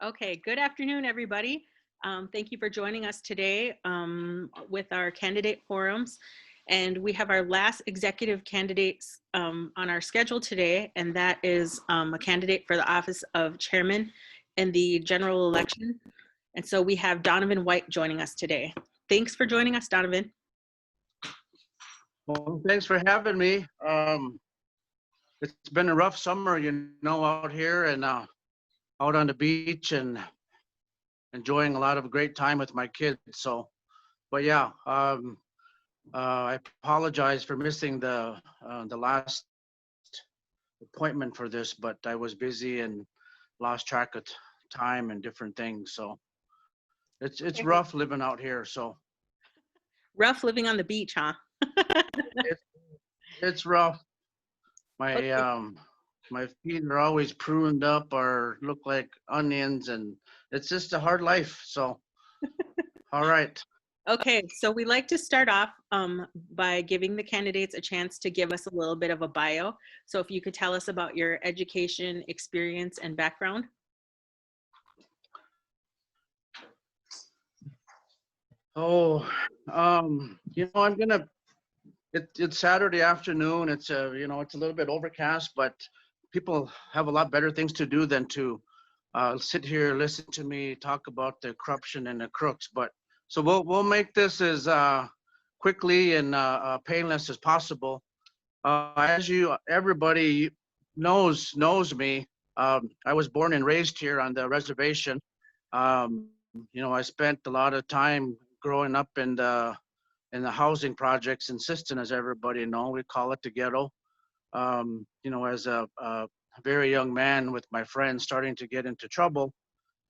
Okay, good afternoon, everybody. Thank you for joining us today with our candidate forums. And we have our last executive candidates on our schedule today, and that is a candidate for the office of chairman in the general election. And so we have Donovan White joining us today. Thanks for joining us, Donovan. Well, thanks for having me. It's been a rough summer, out here and out on the beach and enjoying a lot of great time with my kids. So, but yeah, I apologize for missing the last appointment for this, but I was busy and lost track of time and different things. So it's rough living out here. So Rough living on the beach, huh? it's it's rough. My Okay. my feet are always pruned up or look like onions, and it's just a hard life. So, all right. Okay, so we like to start off by giving the candidates a chance to give us a little bit of a bio. So if you could tell us about your education, experience, and background. Oh, I'm gonna. It's Saturday afternoon. It's it's a little bit overcast, but people have a lot better things to do than to sit here, listen to me talk about the corruption and the crooks. But so we'll make this as quickly and painless as possible. As everybody knows me, I was born and raised here on the reservation. I spent a lot of time growing up in the housing projects in Siston, as everybody know. We call it the ghetto. As a very young man with my friends starting to get into trouble,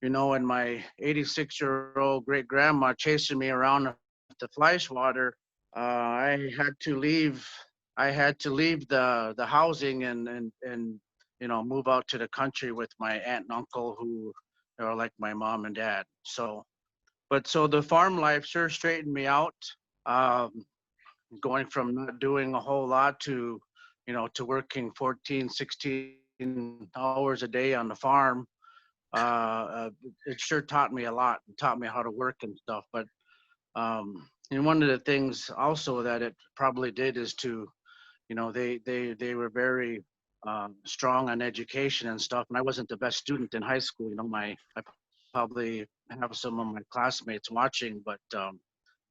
and my 86-year-old great grandma chasing me around with the fly swatter, I had to leave. I had to leave the housing and move out to the country with my aunt and uncle who are like my mom and dad. So the farm life sure straightened me out. Um, Going from not doing a whole lot to working 14, 16 hours a day on the farm. It sure taught me a lot. It taught me how to work and stuff. But and one of the things also that it probably did is to, they were very strong on education and stuff. And I wasn't the best student in high school. I probably have some of my classmates watching, but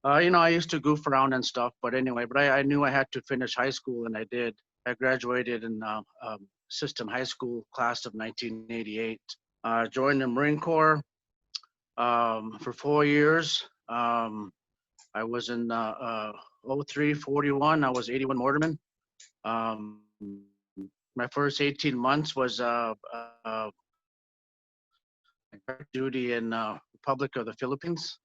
I used to goof around and stuff, but anyway, I knew I had to finish high school, and I did. I graduated in System High School class of 1988. Joined the Marine Corps for 4 years. I was in 03, 41. I was 81 Mortarman. Um, my first 18 months was duty in Republic of the Philippines.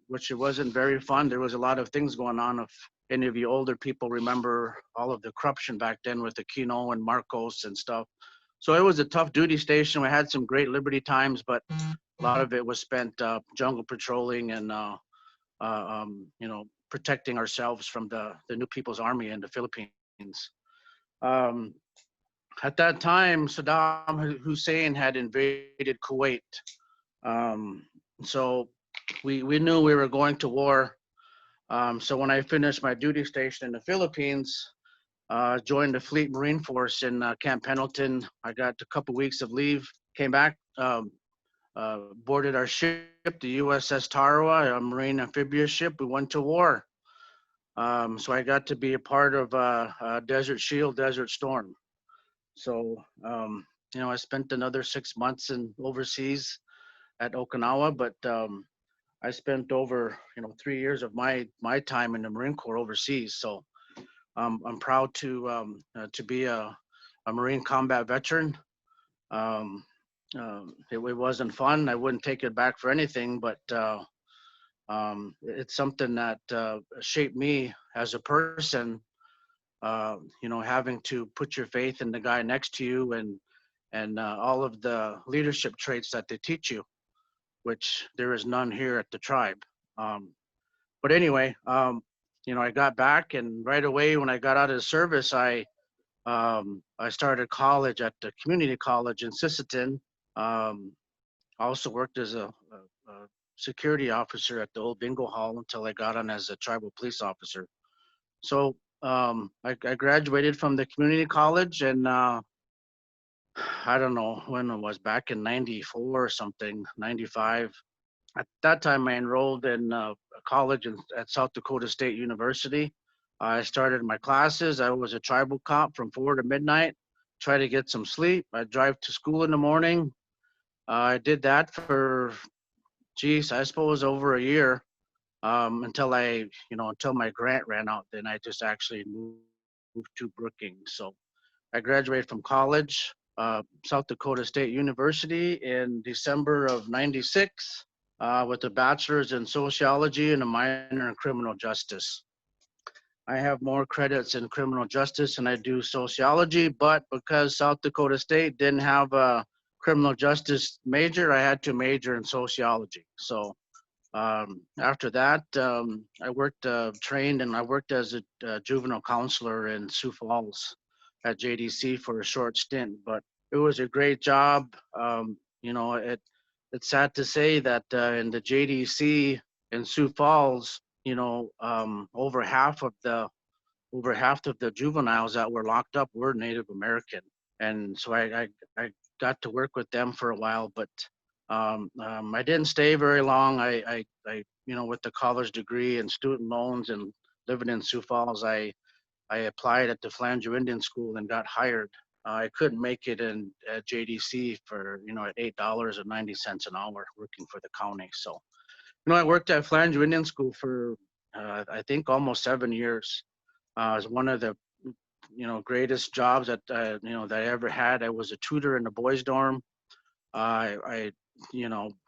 Which it wasn't very fun. There was a lot of things going on. If any of you older people remember all of the corruption back then with Aquino and Marcos and stuff. So it was a tough duty station. We had some great liberty times, but a lot of it was spent jungle patrolling and protecting ourselves from the New People's Army in the Philippines. Um, at that time, Saddam Hussein had invaded Kuwait. Um, so we knew we were going to war. So when I finished my duty station in the Philippines, joined the Fleet Marine Force in Camp Pendleton. I got a couple weeks of leave, came back, boarded our ship, the USS Tarawa, a Marine amphibious ship. We went to war. So I got to be a part of Desert Shield, Desert Storm. So, I spent another 6 months in overseas at Okinawa, but I spent over 3 years of my time in the Marine Corps overseas. So I'm proud to be a Marine combat veteran. Um, it wasn't fun. I wouldn't take it back for anything, but it's something that shaped me as a person. Having to put your faith in the guy next to you and all of the leadership traits that they teach you, which there is none here at the tribe. But anyway, I got back, and right away when I got out of the service, I started college at the community college in Sisseton. I also worked as a security officer at the old bingo hall until I got on as a tribal police officer. So I graduated from the community college, and I don't know when it was, back in '94 or something, '95. At that time, I enrolled in a college at South Dakota State University. I started my classes. I was a tribal cop from 4 to midnight. Try to get some sleep. I drive to school in the morning. I did that for, geez, I suppose over a year, until until my grant ran out. Then I just actually moved to Brookings. So I graduated from college, South Dakota State University, in December of '96, with a bachelor's in sociology and a minor in criminal justice. I have more credits in criminal justice than I do sociology, but because South Dakota State didn't have a criminal justice major, I had to major in sociology. So after that, I worked, trained, and I worked as a juvenile counselor in Sioux Falls at JDC for a short stint. But it was a great job. It's sad to say that in the JDC in Sioux Falls, over half of the juveniles that were locked up were Native American, and so I got to work with them for a while, but I didn't stay very long. With the college degree and student loans and living in Sioux Falls, I applied at the Flanger Indian School and got hired. I couldn't make it in at JDC for at $8.90 an hour working for the county. So I worked at Flanger Indian School for I think almost 7 years. It was one of the greatest jobs that I ever had. I was a tutor in the boys' dorm. I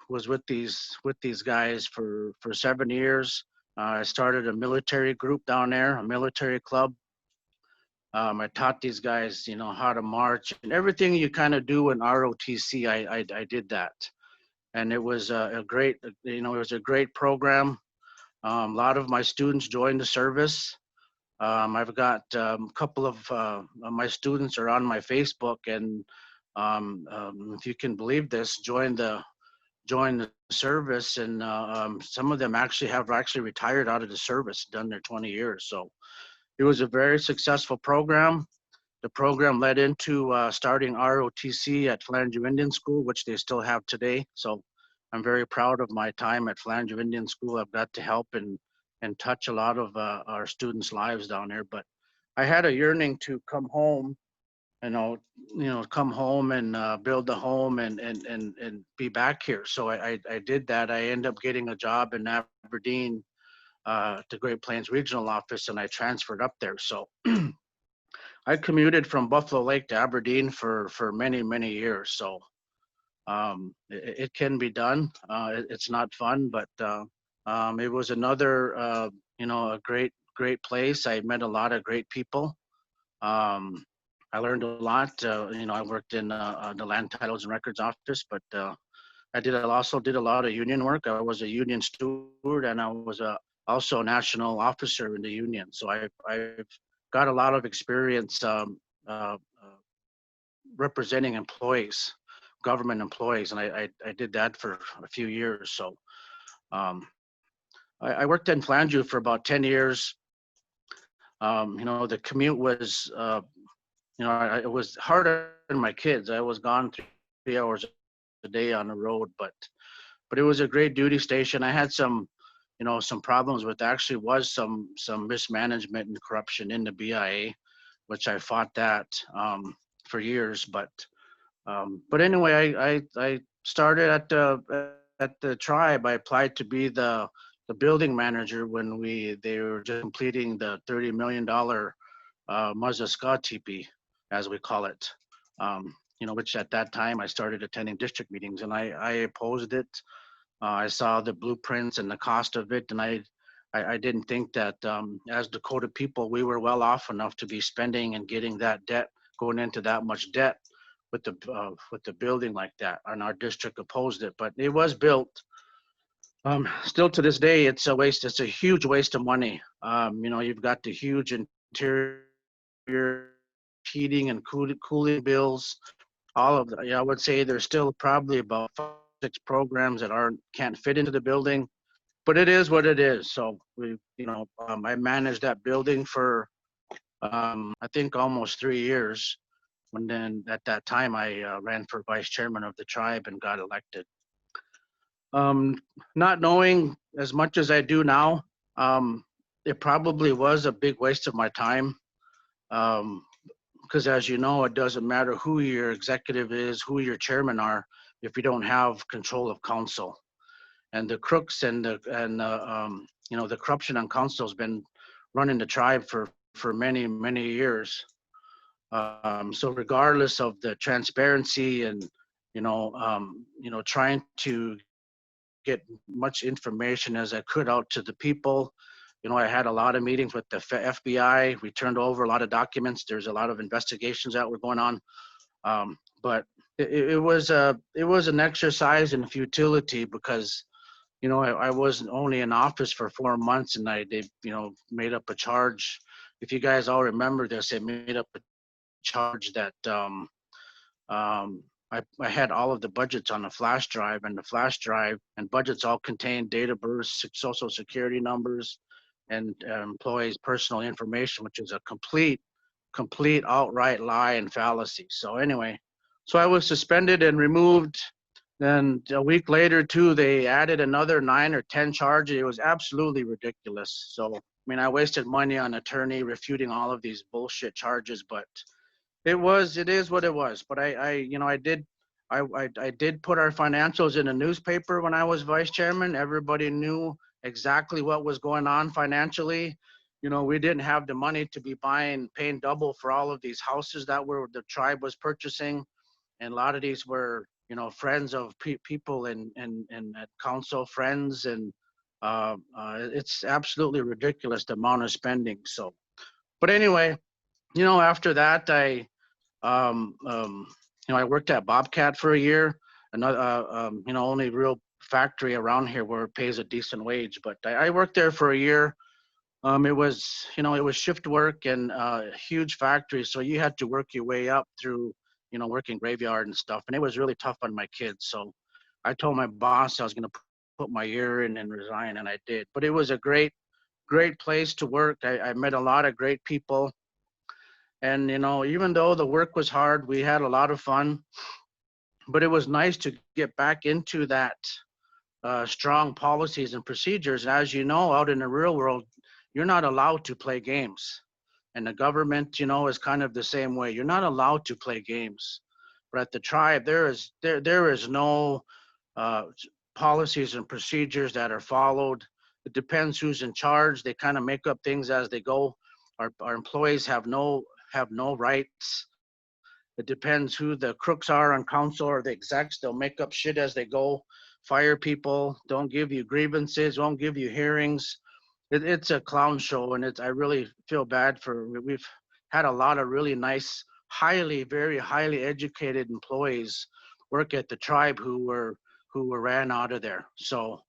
was with these guys for 7 years. I started a military group down there, a military club. I taught these guys, how to march and everything you kind of do in ROTC. I did that, and it was a great, it was a great program. A lot of my students joined the service. I've got a couple of my students are on my Facebook, and if you can believe this, joined the service, and some of them actually retired out of the service, done their 20 years. So it was a very successful program. The program led into starting ROTC at Flanger Indian School, which they still have today. So I'm very proud of my time at Flanger Indian School. I've got to help and touch a lot of our students' lives down there. But I had a yearning to come home, you know, come home and build a home and be back here. So I did that. I ended up getting a job in Aberdeen, the Great Plains Regional Office, and I transferred up there. So I commuted from Buffalo Lake to Aberdeen for many years. So it can be done. It's not fun, but it was another a great place. I met a lot of great people. Um, I learned a lot. I worked in the Land Titles and Records Office, but also did a lot of union work. I was a union steward, and I was also a national officer in the union. So I've got a lot of experience representing employees, government employees, and I did that for a few years. So um, I worked in Flanju for about 10 years. The commute was, it was hard on my kids. I was gone 3 hours a day on the road, but it was a great duty station. I had some problems with, actually was some mismanagement and corruption in the BIA, which I fought that for years. But anyway, I started at the tribe. I applied to be the building manager when they were just completing the $30 million Mazasca teepee, as we call it. Which at that time I started attending district meetings, and I opposed it. I saw the blueprints and the cost of it, and I didn't think that as Dakota people we were well off enough to be spending and getting that debt, going into that much debt with the building like that. And our district opposed it, but it was built. Still to this day, it's a waste. It's a huge waste of money. You've got the huge interior heating and cooling bills, all of that. Yeah, I would say there's still probably about programs that can't fit into the building, but it is what it is. So I managed that building for I think almost 3 years. When then at that time I ran for vice chairman of the tribe and got elected. Um, Not knowing as much as I do now, it probably was a big waste of my time. Um, because as you know, it doesn't matter who your executive is, who your chairman are, if you don't have control of council. And the crooks and the corruption on council has been running the tribe for many years. So regardless of the transparency and trying to get much information as I could out to the people. I had a lot of meetings with the FBI. We turned over a lot of documents. There's a lot of investigations that were going on, but it was an exercise in futility because I wasn't only in office for 4 months, and they made up a charge. If you guys all remember this, they made up a charge that um, I had all of the budgets on a flash drive, and the flash drive and budgets all contained date of birth, social security numbers, and employees' personal information, which is a complete outright lie and fallacy. So anyway, so I was suspended and removed. Then a week later, too, they added another 9 or 10 charges. It was absolutely ridiculous. So, I mean, I wasted money on attorney refuting all of these bullshit charges, but it is what it was. But I did put our financials in a newspaper when I was vice chairman. Everybody knew exactly what was going on financially. We didn't have the money to be paying double for all of these houses that the tribe was purchasing. And a lot of these were, friends of people and at council friends. And it's absolutely ridiculous, the amount of spending. So, but anyway, after that, um, um, I worked at Bobcat for a year, another, only real factory around here where it pays a decent wage. But I worked there for a year. It was shift work and a huge factory, so you had to work your way up through, working graveyard and stuff. And it was really tough on my kids. So I told my boss I was going to put my year in and resign, and I did. But it was a great place to work. I met a lot of great people. And, even though the work was hard, we had a lot of fun. But it was nice to get back into that strong policies and procedures. As you know, out in the real world, you're not allowed to play games. And the government, is kind of the same way. You're not allowed to play games. But at the tribe, there is no uh, policies and procedures that are followed. It depends who's in charge. They kind of make up things as they go. Our employees have no rights. It depends who the crooks are on council or the execs. They'll make up shit as they go, fire people, don't give you grievances, won't give you hearings. It's a clown show, and I really feel bad we've had a lot of really nice, very highly educated employees work at the tribe who were ran out of there. So,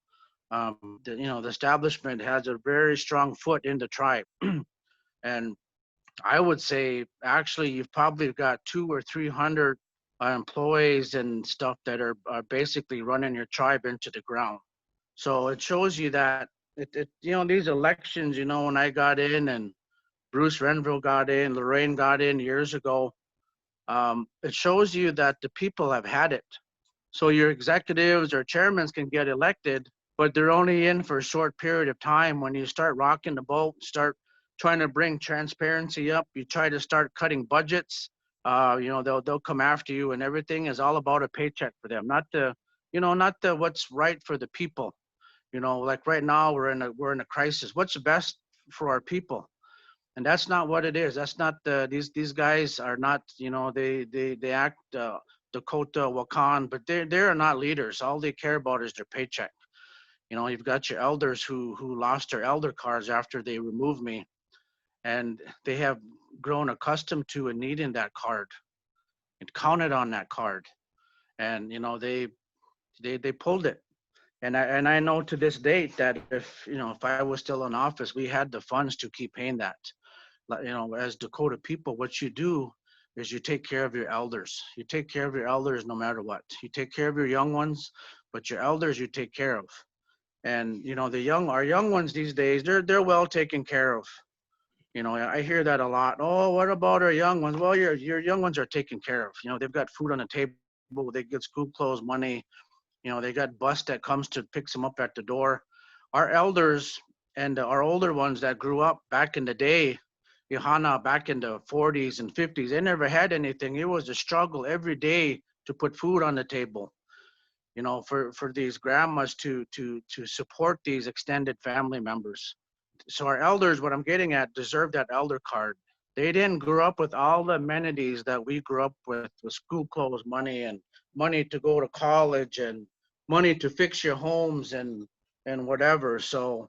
the establishment has a very strong foot in the tribe. And I would say actually you've probably got 200 or 300 employees and stuff that are basically running your tribe into the ground. So it shows you that these elections, when I got in and Bruce Renville got in, Lorraine got in years ago, it shows you that the people have had it. So your executives or chairmen can get elected, but they're only in for a short period of time. When you start rocking the boat, start trying to bring transparency up, you try to start cutting budgets, they'll come after you, and everything is all about a paycheck for them, not the what's right for the people. Like right now we're in a crisis. What's best for our people? And that's not what it is. That's not these guys are not, they act Dakota Wakan, but they are not leaders. All they care about is their paycheck. You've got your elders who lost their elder cards after they removed me, and they have grown accustomed to and needing that card and counted on that card. And they pulled it. And I know to this date that if I was still in office, we had the funds to keep paying that. As Dakota people, what you do is you take care of your elders. You take care of your elders no matter what. You take care of your young ones. but your elders you take care of. And our young ones these days, they're well taken care of. I hear that a lot. Oh, what about our young ones? Well, your young ones are taken care of. They've got food on the table, they get school clothes, money. They got bus that comes to picks them up at the door. Our elders and our older ones that grew up back in the day, Johanna, back in the 40s and 50s, they never had anything. It was a struggle every day to put food on the table. For these grandmas to support these extended family members. So our elders, what I'm getting at, deserve that elder card. They didn't grow up with all the amenities that we grew up with school clothes, money, and money to go to college, and money to fix your homes and whatever. So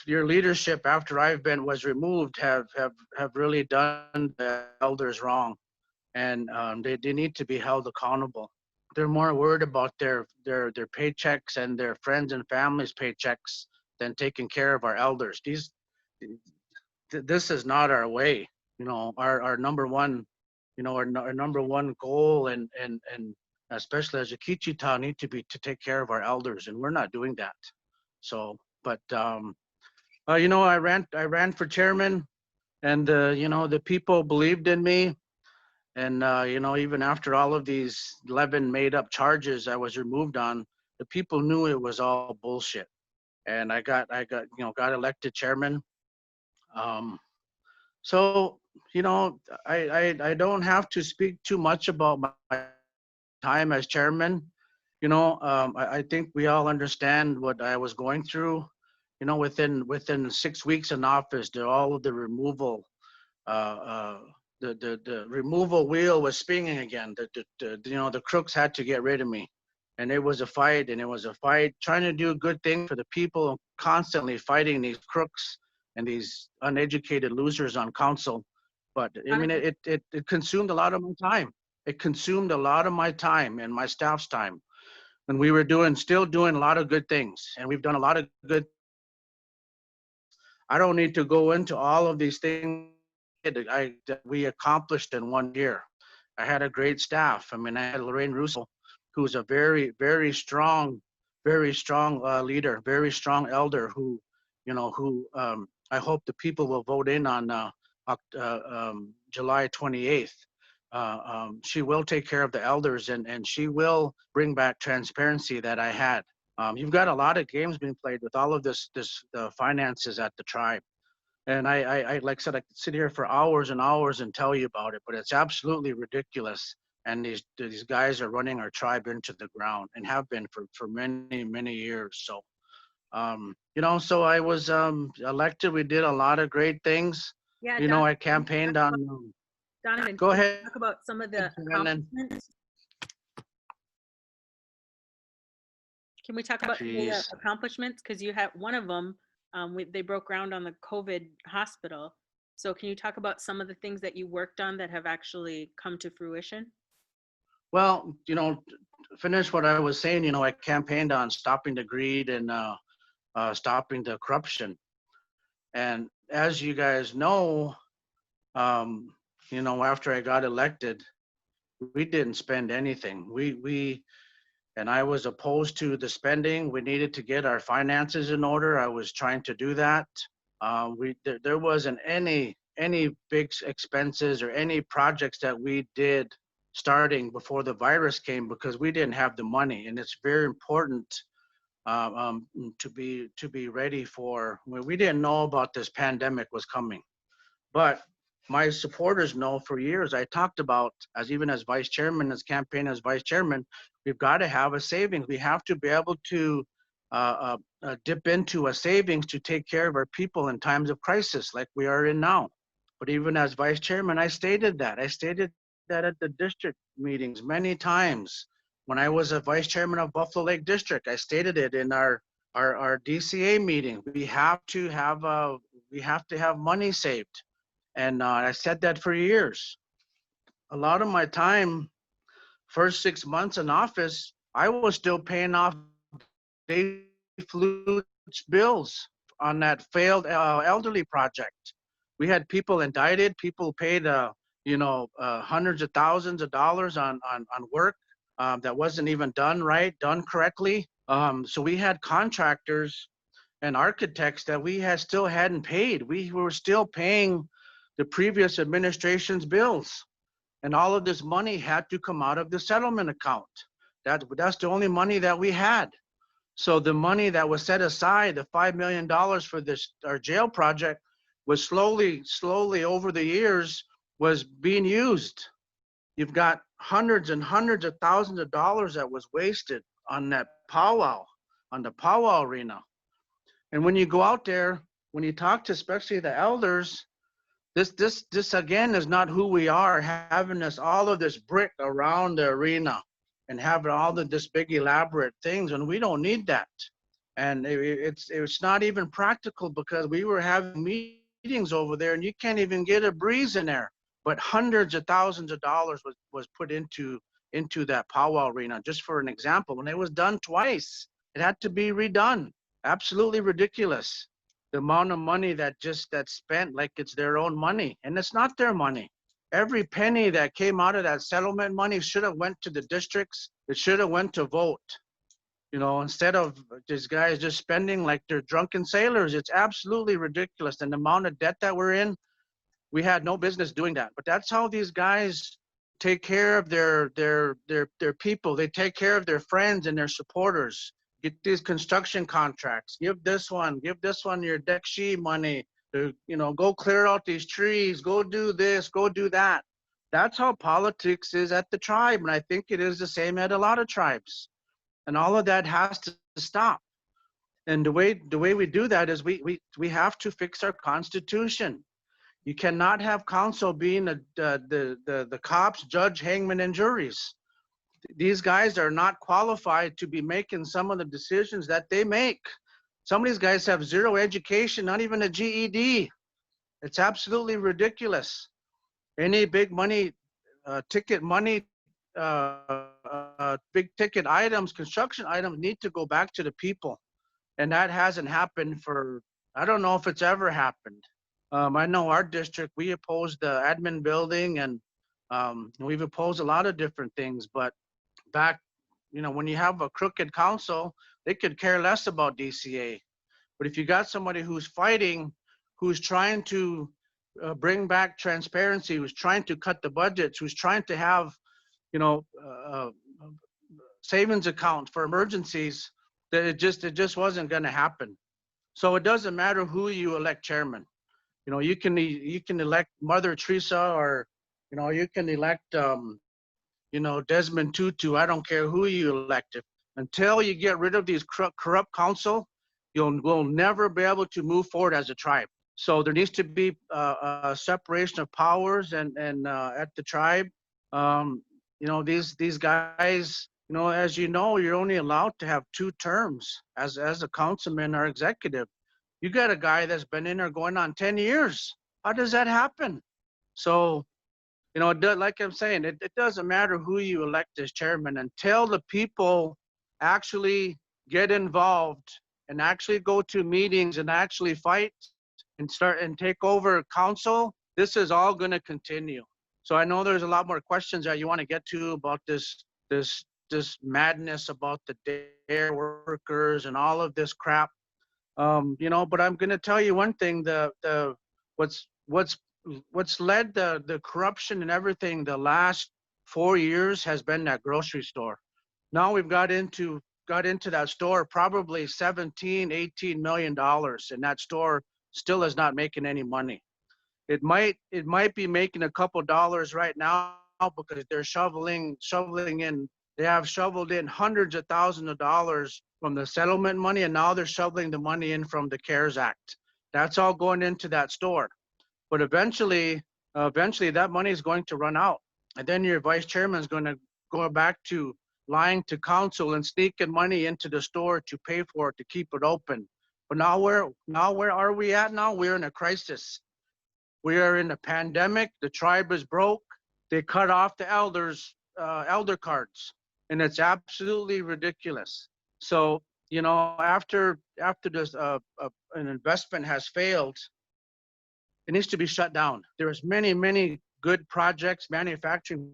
your leadership after I've been was removed have really done the elders wrong, and they need to be held accountable. They're more worried about their paychecks and their friends and families' paychecks than taking care of our elders. This is not our way. Our number one, our number one goal, and especially as a Kichita, need to be to take care of our elders, and we're not doing that. So, but I ran for chairman, and the people believed in me. And even after all of these 11 made-up charges I was removed on, the people knew it was all bullshit. And got elected chairman. Um, so I don't have to speak too much about my time as chairman. I think we all understand what I was going through. Within 6 weeks in office, all of the removal uh, uh, the removal wheel was spinning again. The crooks had to get rid of me, and it was a fight, and it was a fight trying to do good things for the people, constantly fighting these crooks and these uneducated losers on council. But I mean, Donovan, it consumed a lot of my time. It consumed a lot of my time and my staff's time when we were still doing a lot of good things, and we've done a lot of good. I don't need to go into all of these things that we accomplished in one year. I had a great staff. I mean, I had Lorraine Russo, who's a very, very strong leader, very strong elder who I hope the people will vote in on July 28th. She will take care of the elders, and she will bring back transparency that I had. You've got a lot of games being played with all of the finances at the tribe. And I like I said, I could sit here for hours and hours and tell you about it, but it's absolutely ridiculous. And these guys are running our tribe into the ground and have been for many, many years. So, so I was elected. We did a lot of great things. yeah, I campaigned on. Donovan, Go can ahead, we talk about some of the Brandon. accomplishments? Can we talk about some of the Jeez. accomplishments? Because you have one of them, they broke ground on the COVID hospital. So can you talk about some of the things that you worked on that have actually come to fruition? Well, finish what I was saying. I campaigned on stopping the greed and stopping the corruption. And as you guys know, um, after I got elected, we didn't spend anything. And I was opposed to the spending. We needed to get our finances in order. I was trying to do that. There wasn't any big expenses or any projects that we did starting before the virus came because we didn't have the money. And it's very important to be ready for when we didn't know about this pandemic was coming. But my supporters know for years I talked about even as vice chairman, as campaign as vice chairman, we've got to have a savings. We have to be able to dip into a savings to take care of our people in times of crisis like we are in now. But even as vice chairman, I stated that. I stated that at the district meetings many times. When I was a vice chairman of Buffalo Lake District, I stated it in our DCA meeting. We have to have money saved, and I said that for years. A lot of my time, first 6 months in office, I was still paying off Dave Flute's bills on that failed elderly project. We had people indicted, people paid, hundreds of thousands of dollars on work. that wasn't even done right, done correctly. So we had contractors and architects that we had still hadn't paid. We were still paying the previous administration's bills, and all of this money had to come out of the settlement account. That's the only money that we had. So the money that was set aside, the $5 million for this our jail project, was slowly over the years was being used. You've got hundreds and hundreds of thousands of dollars that was wasted on that powwow, on the powwow arena. And when you go out there, when you talk to especially the elders, this again is not who we are, having this all of this brick around the arena and having all of this big elaborate things, and we don't need that. And it's not even practical because we were having meetings over there and you can't even get a breeze in there. But hundreds of thousands of dollars was put into that powwow arena. Just for an example, when it was done twice, it had to be redone. Absolutely ridiculous. The amount of money that's spent like it's their own money, and it's not their money. Every penny that came out of that settlement money should have went to the districts. It should have went to vote. Instead of these guys just spending like they're drunken sailors. It's absolutely ridiculous. And the amount of debt that we're in, we had no business doing that. But that's how these guys take care of their people. They take care of their friends and their supporters. Get these construction contracts. Give this one your deck sheet money. Go clear out these trees. Go do this. Go do that. That's how politics is at the tribe, and I think it is the same at a lot of tribes. And all of that has to stop. And the way we do that is we have to fix our constitution. You cannot have council being the cops, judge, hangman, and juries. These guys are not qualified to be making some of the decisions that they make. Some of these guys have zero education, not even a GED. It's absolutely ridiculous. Any big money, ticket money, big ticket items, construction items need to go back to the people. And that hasn't happened for, I don't know if it's ever happened. I know our district, we opposed the admin building, and we've opposed a lot of different things, but back, when you have a crooked council, they could care less about DCA. But if you got somebody who's fighting, who's trying to bring back transparency, who's trying to cut the budgets, who's trying to have, savings account for emergencies, that it just wasn't going to happen. So it doesn't matter who you elect chairman. You can elect Mother Teresa, or you can elect Desmond Tutu. I don't care who you elect. Until you get rid of these corrupt council, will never be able to move forward as a tribe. So there needs to be a separation of powers and at the tribe. These guys, as you're only allowed to have 2 terms as a councilman or executive. You got a guy that's been in there going on 10 years. How does that happen? So, like I'm saying, it doesn't matter who you elect as chairman until the people actually get involved and actually go to meetings and actually fight and start and take over council. This is all going to continue. So I know there's a lot more questions that you want to get to about this madness about the dare workers and all of this crap. But I'm going to tell you one thing: what's led the corruption and everything the last 4 years has been that grocery store. Now we've got into that store probably 17-18 million dollars, and that store still is not making any money. It might be making a couple dollars right now because they're shoveling in. They have shoveled in hundreds of thousands of dollars from the settlement money, and now they're shoveling the money in from the CARES Act. That's all going into that store. But eventually that money is going to run out. And then your vice chairman is going to go back to lying to council and sneaking money into the store to pay for it, to keep it open. But now where are we at now? We're in a crisis. We are in a pandemic. The tribe is broke. They cut off the elders, elder cards, and it's absolutely ridiculous. So, after this an investment has failed, it needs to be shut down. There's many good projects, manufacturing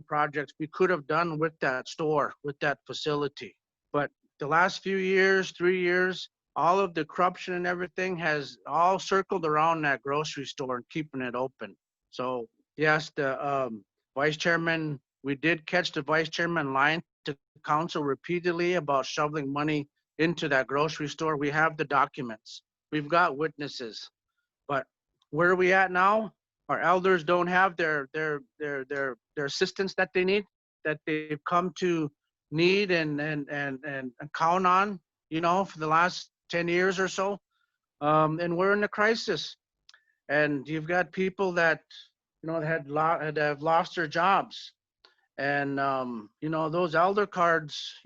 projects we could have done with that store, with that facility. But the last few years, 3 years, all of the corruption and everything has all circled around that grocery store and keeping it open. So yes, the vice chairman, we did catch the vice chairman lying to council repeatedly about shoveling money into that grocery store. We have the documents. We've got witnesses. But where are we at now? Our elders don't have their assistance that they need, that they've come to need and count on, for the last 10 years or so. And we're in a crisis. And you've got people that, had have lost their jobs. And, those elder cards,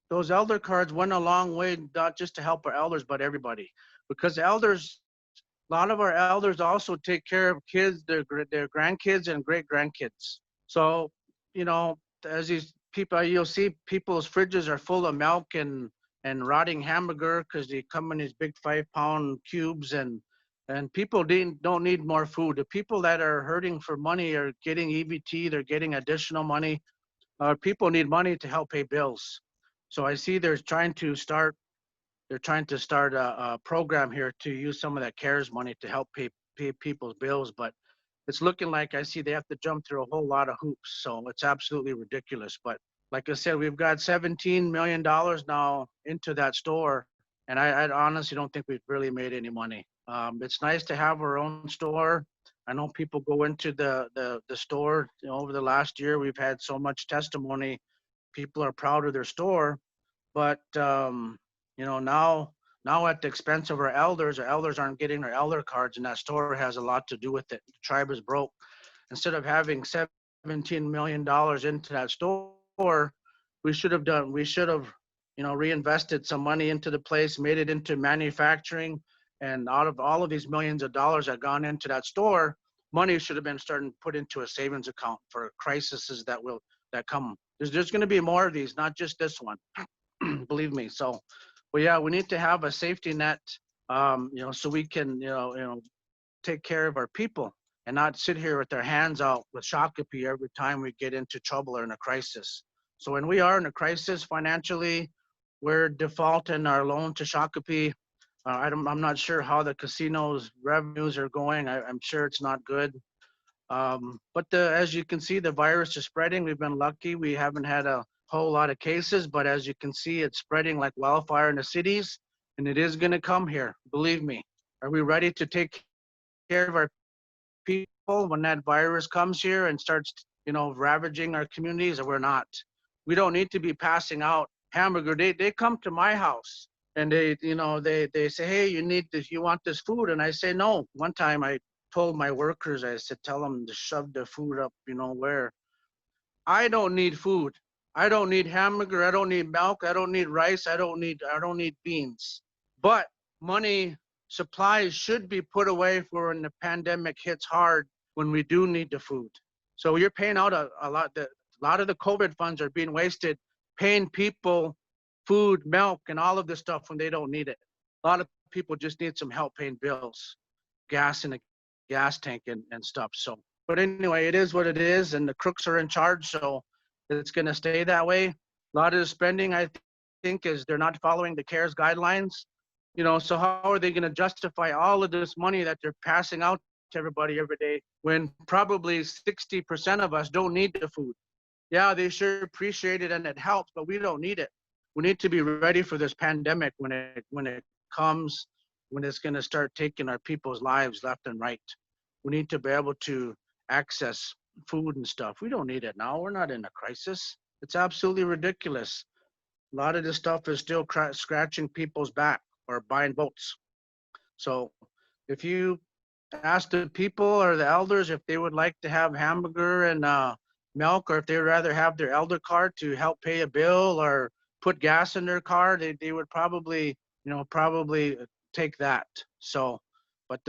those elder cards went a long way, not just to help our elders, but everybody. Because elders, a lot of our elders also take care of kids, their grandkids and great grandkids. So, you know, as these people, you'll see people's fridges are full of milk and rotting hamburger because they come in these big 5-pound cubes, and people don't need more food. The people that are hurting for money are getting EBT, they're getting additional money. People need money to help pay bills. So I see they're trying to start a program here to use some of that CARES money to help pay people's bills, but it's looking like I see they have to jump through a whole lot of hoops. So it's absolutely ridiculous. But like I said, we've got $17 million now into that store. And I honestly don't think we've really made any money. It's nice to have our own store. I know people go into the store, over the last year, we've had so much testimony. People are proud of their store, but now at the expense of our elders aren't getting their elder cards, and that store has a lot to do with it. The tribe is broke. Instead of having $17 million into that store, we should have reinvested some money into the place, made it into manufacturing, and out of all of these millions of dollars that gone into that store, money should have been starting to put into a savings account for crises that come. There's going to be more of these, not just this one. Believe me. So, well, yeah, we need to have a safety net, so we can, take care of our people and not sit here with our hands out with Shakopee every time we get into trouble or in a crisis. So when we are in a crisis financially, we're defaulting our loan to Shakopee. I'm not sure how the casino's revenues are going. I'm sure it's not good. But as you can see, the virus is spreading. We've been lucky. We haven't had a whole lot of cases, but as you can see, it's spreading like wildfire in the cities, and it is going to come here. Believe me. Are we ready to take care of our people when that virus comes here and starts, ravaging our communities? Or we're not. We don't need to be passing out hamburger. They come to my house and they say, hey, you need this, you want this food? And I say no. One time I told my workers, I said, tell them to shove the food up, where. I don't need food. I don't need hamburger. I don't need milk. I don't need rice. I don't need beans. But money supplies should be put away for when the pandemic hits hard, when we do need the food. So you're paying out a lot. A lot of the COVID funds are being wasted paying people food, milk, and all of this stuff when they don't need it. A lot of people just need some help paying bills, gas in a gas tank and stuff. So, but anyway, it is what it is, and the crooks are in charge, so it's going to stay that way. A lot of the spending, I think, is they're not following the CARES guidelines. So how are they going to justify all of this money that they're passing out to everybody every day when probably 60% of us don't need the food? Yeah, they sure appreciate it and it helps, but we don't need it. We need to be ready for this pandemic when it comes, when it's going to start taking our people's lives left and right. We need to be able to access food and stuff. We don't need it now. We're not in a crisis. It's absolutely ridiculous. A lot of this stuff is still scratching people's back or buying votes. So if you ask the people or the elders if they would like to have hamburger and milk, or if they'd rather have their elder card to help pay a bill or put gas in their car, they would probably, probably take that. So, but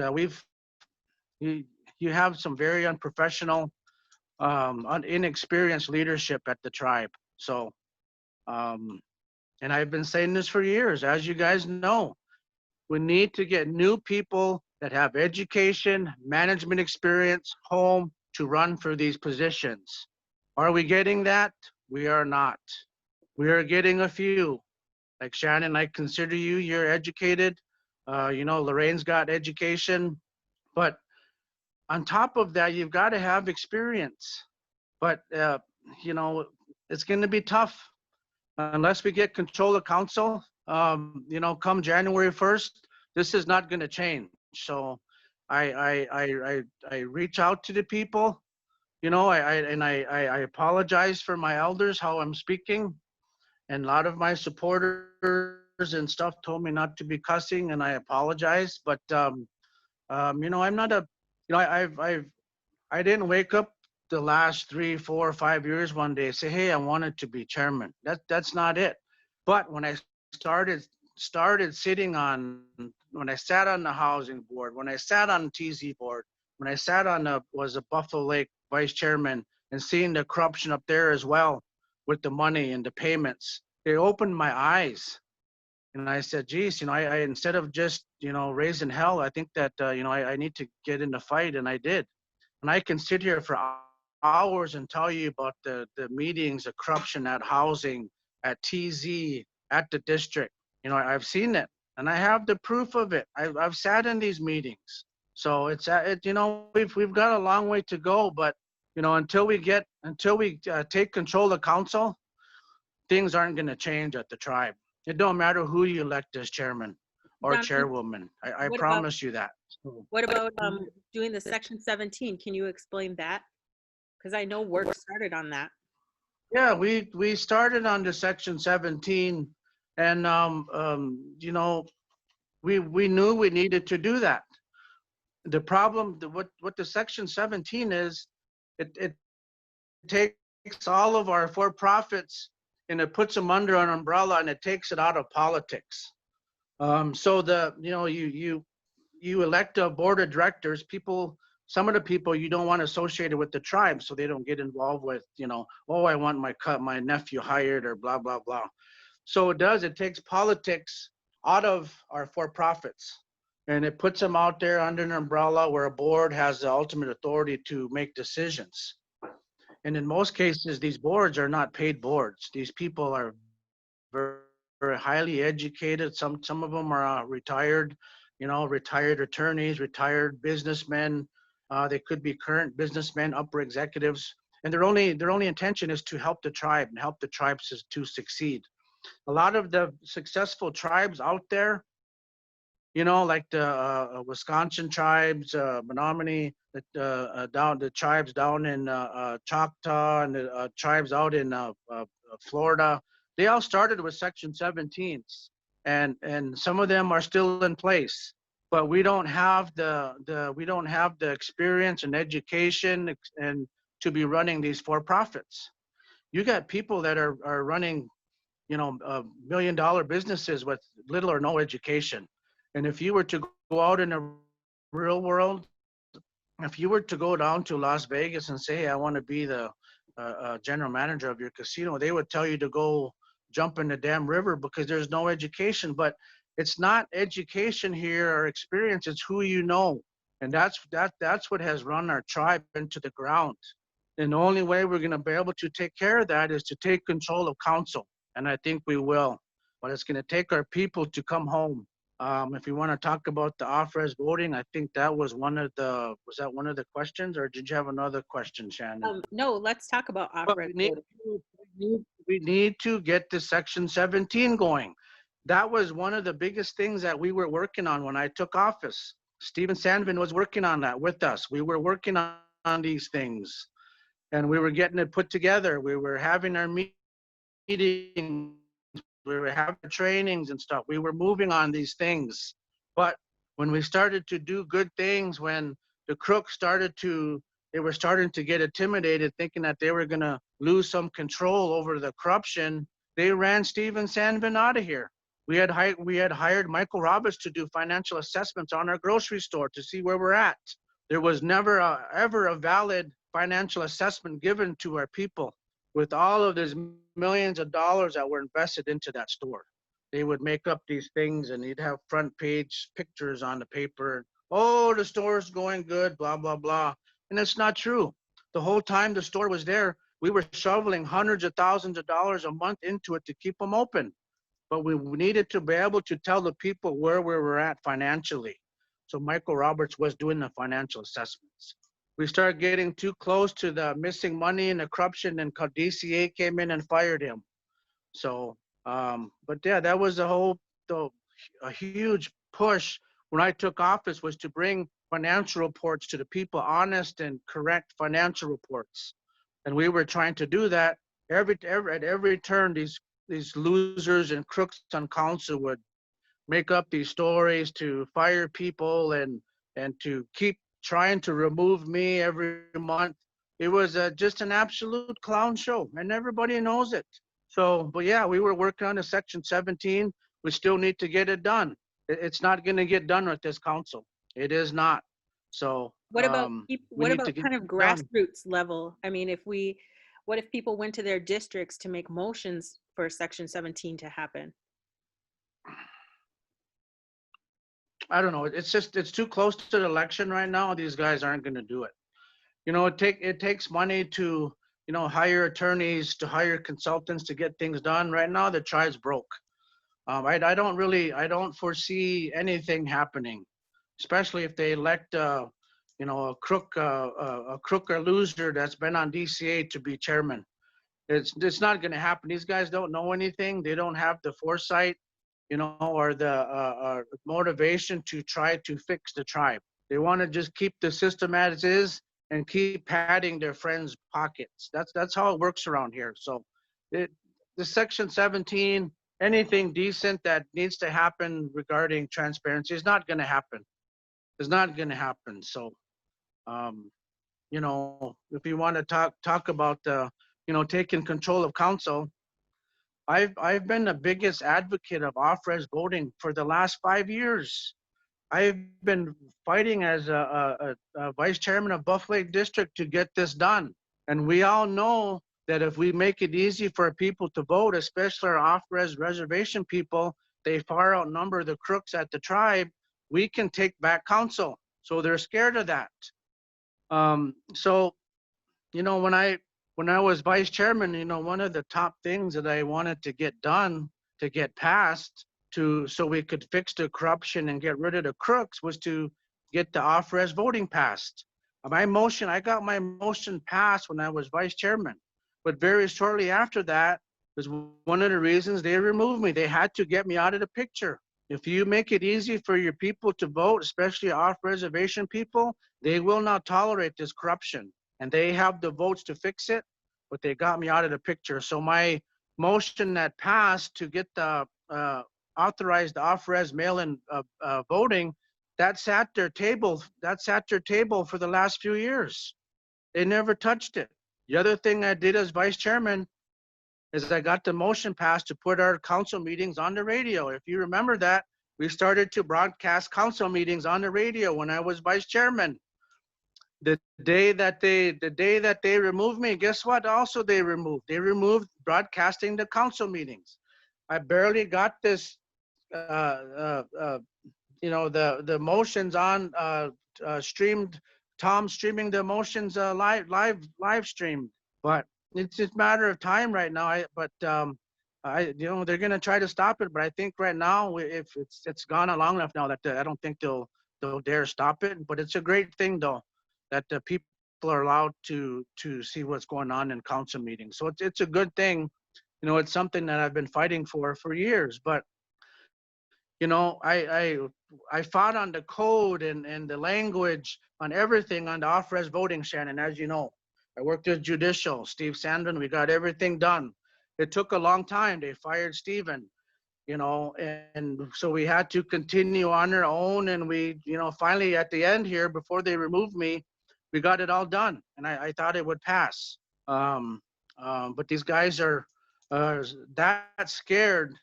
you have some very unprofessional, inexperienced leadership at the tribe. So, and I've been saying this for years, as you guys know, we need to get new people that have education, management experience, home to run for these positions. Are we getting that? We are not. We are getting a few. Like Shannon, I consider you, you're educated. Lorraine's got education. But on top of that, you've got to have experience. But, it's going to be tough unless we get control of council. Come January 1st, this is not going to change. So I reach out to the people. I apologize for my elders how I'm speaking, and a lot of my supporters and stuff told me not to be cussing, and I apologize. But I'm not a, I didn't wake up the last 3, 4, 5 years one day say, hey, I wanted to be chairman. That's not it. But when I started sitting on, when I sat on the housing board, when I sat on TZ board, when I sat on was a Buffalo Lake vice chairman, and seeing the corruption up there as well with the money and the payments, it opened my eyes. And I said, geez, I instead of just, raising hell, I think that, I need to get in the fight. And I did. And I can sit here for hours and tell you about the meetings, the corruption at housing, at TZ, at the district. I've seen it, and I have the proof of it. I've sat in these meetings. So we've got a long way to go, but until we take control of council, things aren't going to change at the tribe. It don't matter who you elect as chairman or Donovan, chairwoman. I what about promise you that. what about doing the Section 17? Can you explain that? Because I know work started on that. Yeah, we started on the section 17, and we knew we needed to do that. The problem, what the section 17 is, it takes all of our for-profits and it puts them under an umbrella, and it takes it out of politics. So you elect a board of directors, people, some of the people you don't want associated with the tribe, so they don't get involved with, oh, I want my nephew hired or blah, blah, blah. So it takes politics out of our for-profits, and it puts them out there under an umbrella where a board has the ultimate authority to make decisions. And in most cases, these boards are not paid boards. These people are very highly educated. Some of them are retired attorneys, retired businessmen. They could be current businessmen, upper executives, and their only intention is to help the tribe and help the tribes to succeed. A lot of the successful tribes out there, like the Wisconsin tribes, Menominee, the tribes down in Choctaw, and the tribes out in Florida, they all started with Section 17s, and some of them are still in place. But we don't have the experience and education and to be running these for-profits. You got people that are running $1 million businesses with little or no education. And if you were to go out in the real world, if you were to go down to Las Vegas and say, hey, I want to be the general manager of your casino, they would tell you to go jump in the damn river because there's no education. But it's not education here or experience, it's who you know. And that's what has run our tribe into the ground. And the only way we're going to be able to take care of that is to take control of council. And I think we will. But it's going to take our people to come home. If you want to talk about the off-res voting, I think that was was that one of the questions, or did you have another question, Shannon? No, let's talk about But off-red we voting. need to get the Section 17 going. That was one of the biggest things that we were working on when I took office. Stephen Sandvin was working on that with us. We were working on these things, and we were getting it put together. We were having our meetings, we were having our trainings and stuff. We were moving on these things. But when we started to do good things, when the crooks they were starting to get intimidated, thinking that they were going to lose some control over the corruption, they ran Stephen Sandvin out of here. We had hired Michael Roberts to do financial assessments on our grocery store to see where we're at. There was never ever a valid financial assessment given to our people with all of these millions of dollars that were invested into that store. They would make up these things, and you'd have front page pictures on the paper. Oh, the store's going good, blah, blah, blah. And it's not true. The whole time the store was there, we were shoveling hundreds of thousands of dollars a month into it to keep them open. But we needed to be able to tell the people where we were at financially. So Michael Roberts was doing the financial assessments. We started getting too close to the missing money and the corruption, and DCA came in and fired him. So, but yeah, that was a huge push when I took office, was to bring financial reports to the people, honest and correct financial reports. And we were trying to do that. At every turn, these losers and crooks on council would make up these stories to fire people and to keep trying to remove me every month. It was just an absolute clown show, and everybody knows it. So, but yeah, we were working on a Section 17. We still need to get it done. It's not going to get done with this council. It is not. So we what need to about get kind of it done. grassroots level? I mean, what if people went to their districts to make motions for Section 17 to happen? I don't know. It's too close to the election right now. These guys aren't going to do it. You know, it takes money to, hire attorneys, to hire consultants to get things done. Right now, the tribe's broke. I don't foresee anything happening, especially if they elect, a crook or loser that's been on DCA to be chairman. It's not going to happen. These guys don't know anything. They don't have the foresight, or the motivation to try to fix the tribe. They want to just keep the system as is and keep padding their friends' pockets. That's how it works around here. So, the Section 17, anything decent that needs to happen regarding transparency is not going to happen. It's not going to happen. So, if you want to talk about taking control of council, I've been the biggest advocate of off-res voting for the last 5 years. I've been fighting as a vice chairman of Buff Lake District to get this done. And we all know that if we make it easy for people to vote, especially our off-res reservation people, they far outnumber the crooks at the tribe, we can take back council. So they're scared of that. So, when I was vice chairman, one of the top things that I wanted to get done, to get passed, so we could fix the corruption and get rid of the crooks, was to get the off-res voting passed. I got my motion passed when I was vice chairman, but very shortly after that was one of the reasons they removed me. They had to get me out of the picture. If you make it easy for your people to vote, especially off-reservation people, they will not tolerate this corruption. And they have the votes to fix it, but they got me out of the picture. So my motion that passed to get the authorized off-res mail-in voting, that sat their table for the last few years. They never touched it. The other thing I did as vice chairman is I got the motion passed to put our council meetings on the radio. If you remember that, we started to broadcast council meetings on the radio when I was vice chairman. The day that they removed me, guess what? Also, they removed broadcasting the council meetings. I barely got this, the motions on streamed. Tom streaming the motions live streamed, but it's just a matter of time right now. They're gonna try to stop it, but I think right now, if it's gone long enough now that I don't think they'll dare stop it. But it's a great thing though, that the people are allowed to see what's going on in council meetings. So it's a good thing. It's something that I've been fighting for years. But I fought on the code and the language on everything on the off-res voting, Shannon, as you know. I worked as judicial, Steve Sandman, we got everything done. It took a long time. They fired Steven, and so we had to continue on our own. And we, finally at the end here, before they removed me, we got it all done. And I thought it would pass. But these guys are that scared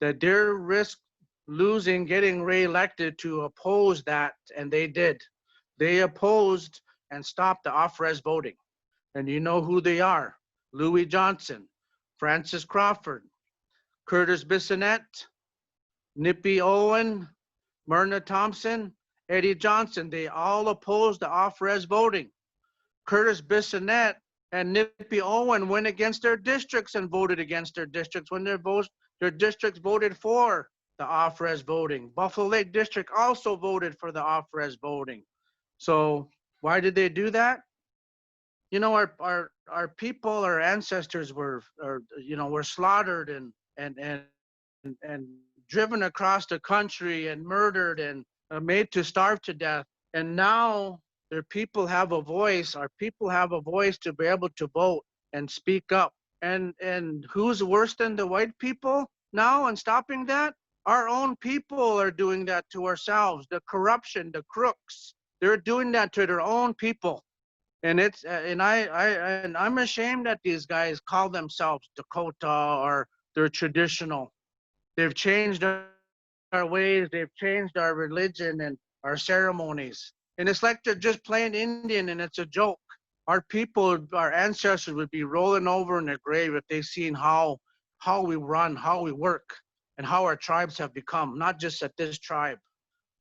that they're risk losing, getting reelected to oppose that. And they did. They opposed and stopped the off-res voting. And you know who they are: Louis Johnson, Francis Crawford, Curtis Bissonnette, Nippy Owen, Myrna Thompson, Eddie Johnson. They all opposed the off-res voting. Curtis Bissonnette and Nippy Owen went against their districts and voted against their districts when their districts voted for the off-res voting. Buffalo Lake District also voted for the off-res voting. So why did they do that? You know, our people, our ancestors were slaughtered and driven across the country and murdered and made to starve to death. And now their people have a voice. Our people have a voice to be able to vote and speak up. And who's worse than the white people now in stopping that? Our own people are doing that to ourselves. The corruption, the crooks, they're doing that to their own people. And I'm ashamed that these guys call themselves Dakota or they're traditional. They've changed our ways, they've changed our religion and our ceremonies. And it's like they're just plain Indian and it's a joke. Our people, our ancestors would be rolling over in their grave if they seen how we run, how we work, and how our tribes have become, not just at this tribe,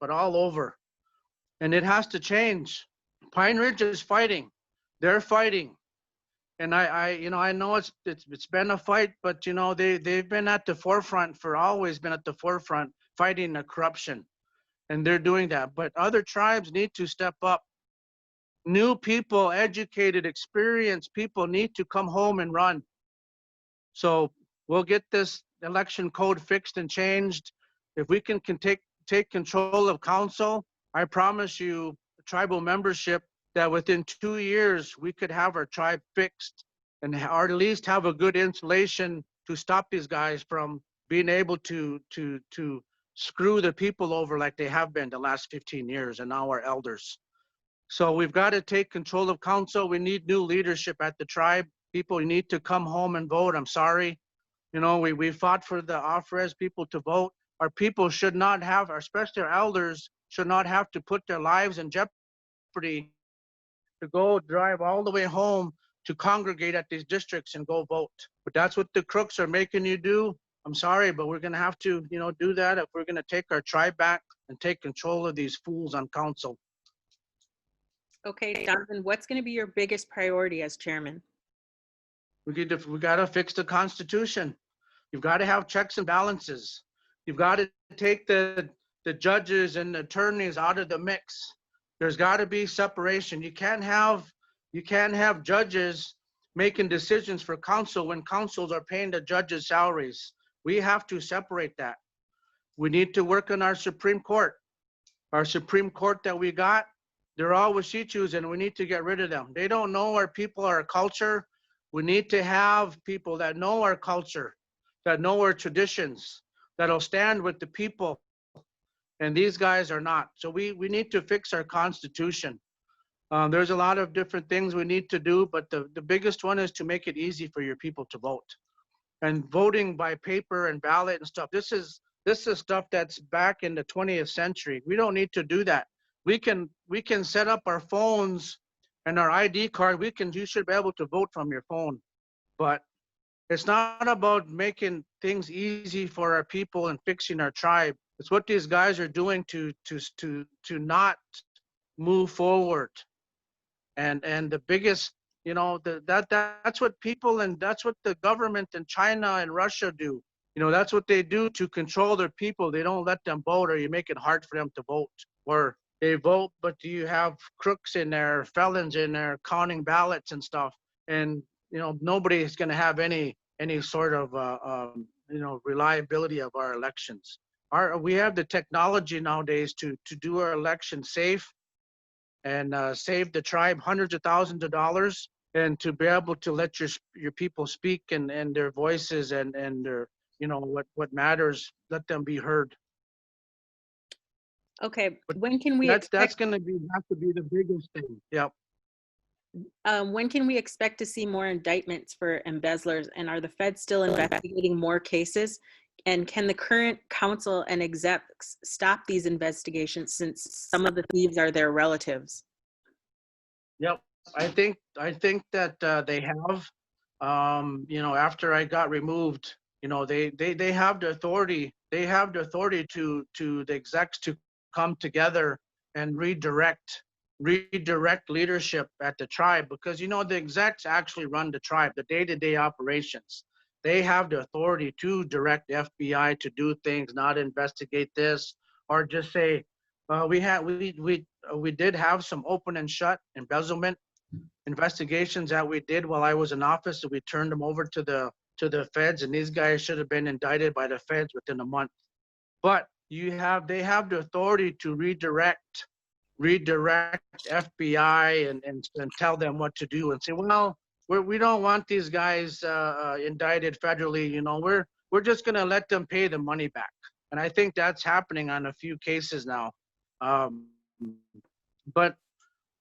but all over. And it has to change. Pine Ridge is fighting. They're fighting. And I know it's been a fight, but they've been at the forefront for always been at the forefront fighting the corruption, and they're doing that. But other tribes need to step up. New people, educated, experienced people need to come home and run. So we'll get this election code fixed and changed. If we can take control of council, I promise you, tribal membership, that within 2 years we could have our tribe fixed and or at least have a good insulation to stop these guys from being able to screw the people over like they have been the last 15 years and now our elders. So we've got to take control of council. We need new leadership at the tribe. People need to come home and vote. I'm sorry. We fought for the off-res people to vote. Our people should not have, especially our elders, should not have to put their lives in jeopardy to go drive all the way home to congregate at these districts and go vote. But that's what the crooks are making you do. I'm sorry, but we're going to have to, do that if we're going to take our tribe back and take control of these fools on council. Okay, Donovan, what's going to be your biggest priority as chairman? We got to fix the Constitution. You've got to have checks and balances. You've got to take the judges and attorneys out of the mix. There's got to be separation. You can't have judges making decisions for council when councils are paying the judges' salaries. We have to separate that. We need to work on our Supreme Court. Our Supreme Court that we got, they're all Wasichus and we need to get rid of them. They don't know our people, our culture. We need to have people that know our culture, that know our traditions, that'll stand with the people. And these guys are not. So we need to fix our Constitution. There's a lot of different things we need to do, but the biggest one is to make it easy for your people to vote. And voting by paper and ballot and stuff, this is stuff that's back in the 20th century. We don't need to do that. We can set up our phones and our ID card. You should be able to vote from your phone. But it's not about making things easy for our people and fixing our tribe. It's what these guys are doing to not move forward. And the biggest, that's what people and that's what the government in China and Russia do. That's what they do to control their people. They don't let them vote, or you make it hard for them to vote. Or they vote, but you have crooks in there, felons in there, counting ballots and stuff. And nobody is going to have any sort of reliability of our elections. We have the technology nowadays to do our election safe and save the tribe hundreds of thousands of dollars, and to be able to let your people speak and their voices and their what matters, let them be heard. Okay, when can we that's going to have to be the biggest thing. Yep. When can we expect to see more indictments for embezzlers, and are the feds still investigating more cases? And can the current council and execs stop these investigations, since some of the thieves are their relatives? Yep, I think that they have. After I got removed, they have the authority. They have the authority to the execs to come together and redirect redirect leadership at the tribe, because you know the execs actually run the tribe, the day-to-day operations. They have the authority to direct the FBI to do things, not investigate this, or just say, we did have some open and shut embezzlement investigations that we did while I was in office, and we turned them over to the feds, and these guys should have been indicted by the feds within a month. But they have the authority to redirect FBI and tell them what to do and say, well, we don't want these guys indicted federally. You know, we're just going to let them pay the money back. And I think that's happening on a few cases now. Um, but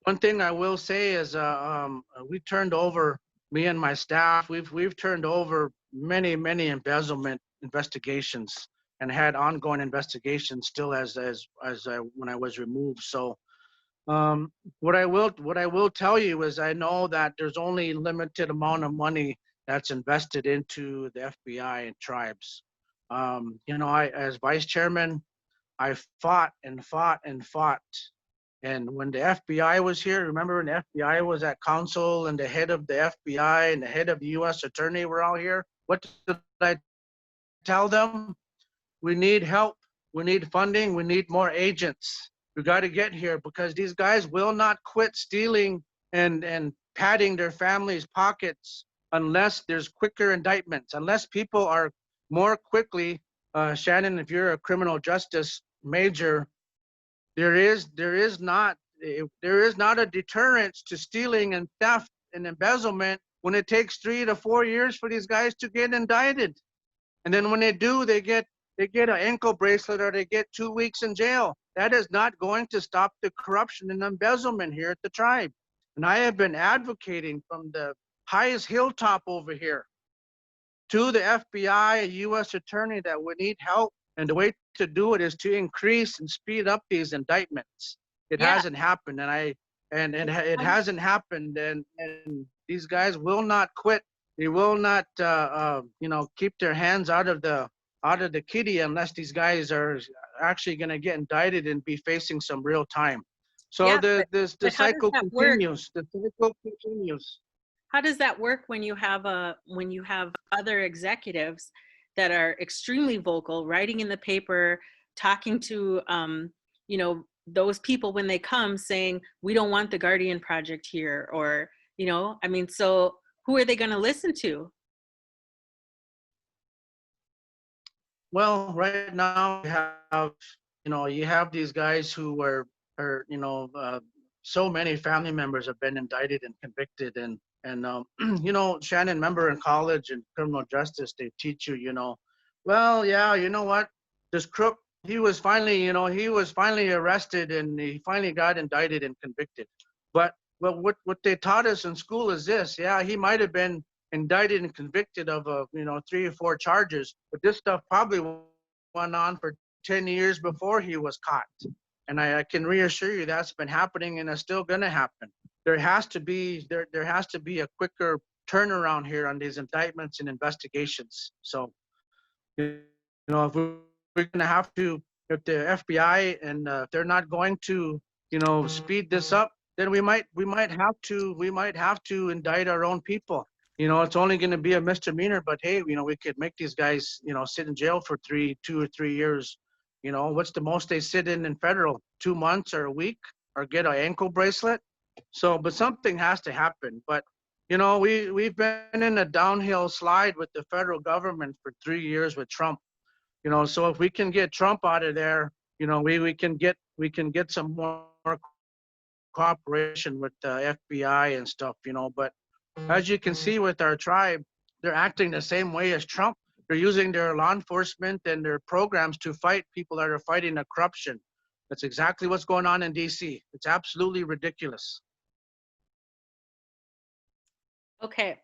one thing I will say is we turned over, me and my staff, we've turned over many embezzlement investigations and had ongoing investigations still when I was removed. So what I will tell you is I know that there's only limited amount of money that's invested into the FBI and tribes. You know, I as vice chairman, I fought and fought and fought. And when the FBI was here, remember when the FBI was at council and the head of the FBI and the head of the U.S. attorney were all here? What did I tell them? We need help. We need funding. We need more agents. We got to get here because these guys will not quit stealing and padding their families' pockets unless there's quicker indictments, unless people are more quickly. Shannon, if you're a criminal justice major, there is not a deterrence to stealing and theft and embezzlement when it takes 3 to 4 years for these guys to get indicted. And then when they do, they get an ankle bracelet or they get 2 weeks in jail. That is not going to stop the corruption and embezzlement here at the tribe. And I have been advocating from the highest hilltop over here to the FBI, a U.S. attorney, that we need help. And the way to do it is to increase and speed up these indictments. It Yeah. hasn't happened, it hasn't happened, and these guys will not quit. They will not, keep their hands out of the kitty unless these guys are actually going to get indicted and be facing some real time. So Yeah, the but how does cycle that work? continues. The cycle continues. How does that work when you have other executives that are extremely vocal, writing in the paper, talking to those people when they come, saying we don't want the Guardian Project here, or I mean, so who are they going to listen to? Well, right now you have these guys who are so many family members have been indicted and convicted, and Shannon, member in college and criminal justice, they teach you, well, yeah, you know what, this crook, he was finally arrested and he finally got indicted and convicted. But what they taught us in school is this: yeah, he might have been indicted and convicted of 3 or 4 charges, but this stuff probably went on for 10 years before he was caught. And I can reassure you that's been happening and it's still going to happen. There has to be a quicker turnaround here on these indictments and investigations. So, if we're going to have to, if the FBI and if they're not going to, speed this up, then we might have to indict our own people. It's only going to be a misdemeanor, but hey, we could make these guys, sit in jail for 2 or 3 years. What's the most they sit in federal? 2 months or a week, or get an ankle bracelet. So, but something has to happen. But we've been in a downhill slide with the federal government for 3 years with Trump. So if we can get Trump out of there, we can get some more cooperation with the FBI and stuff. But as you can see with our tribe, they're acting the same way as Trump. They're using their law enforcement and their programs to fight people that are fighting the corruption. That's exactly what's going on in DC. It's absolutely ridiculous. Okay.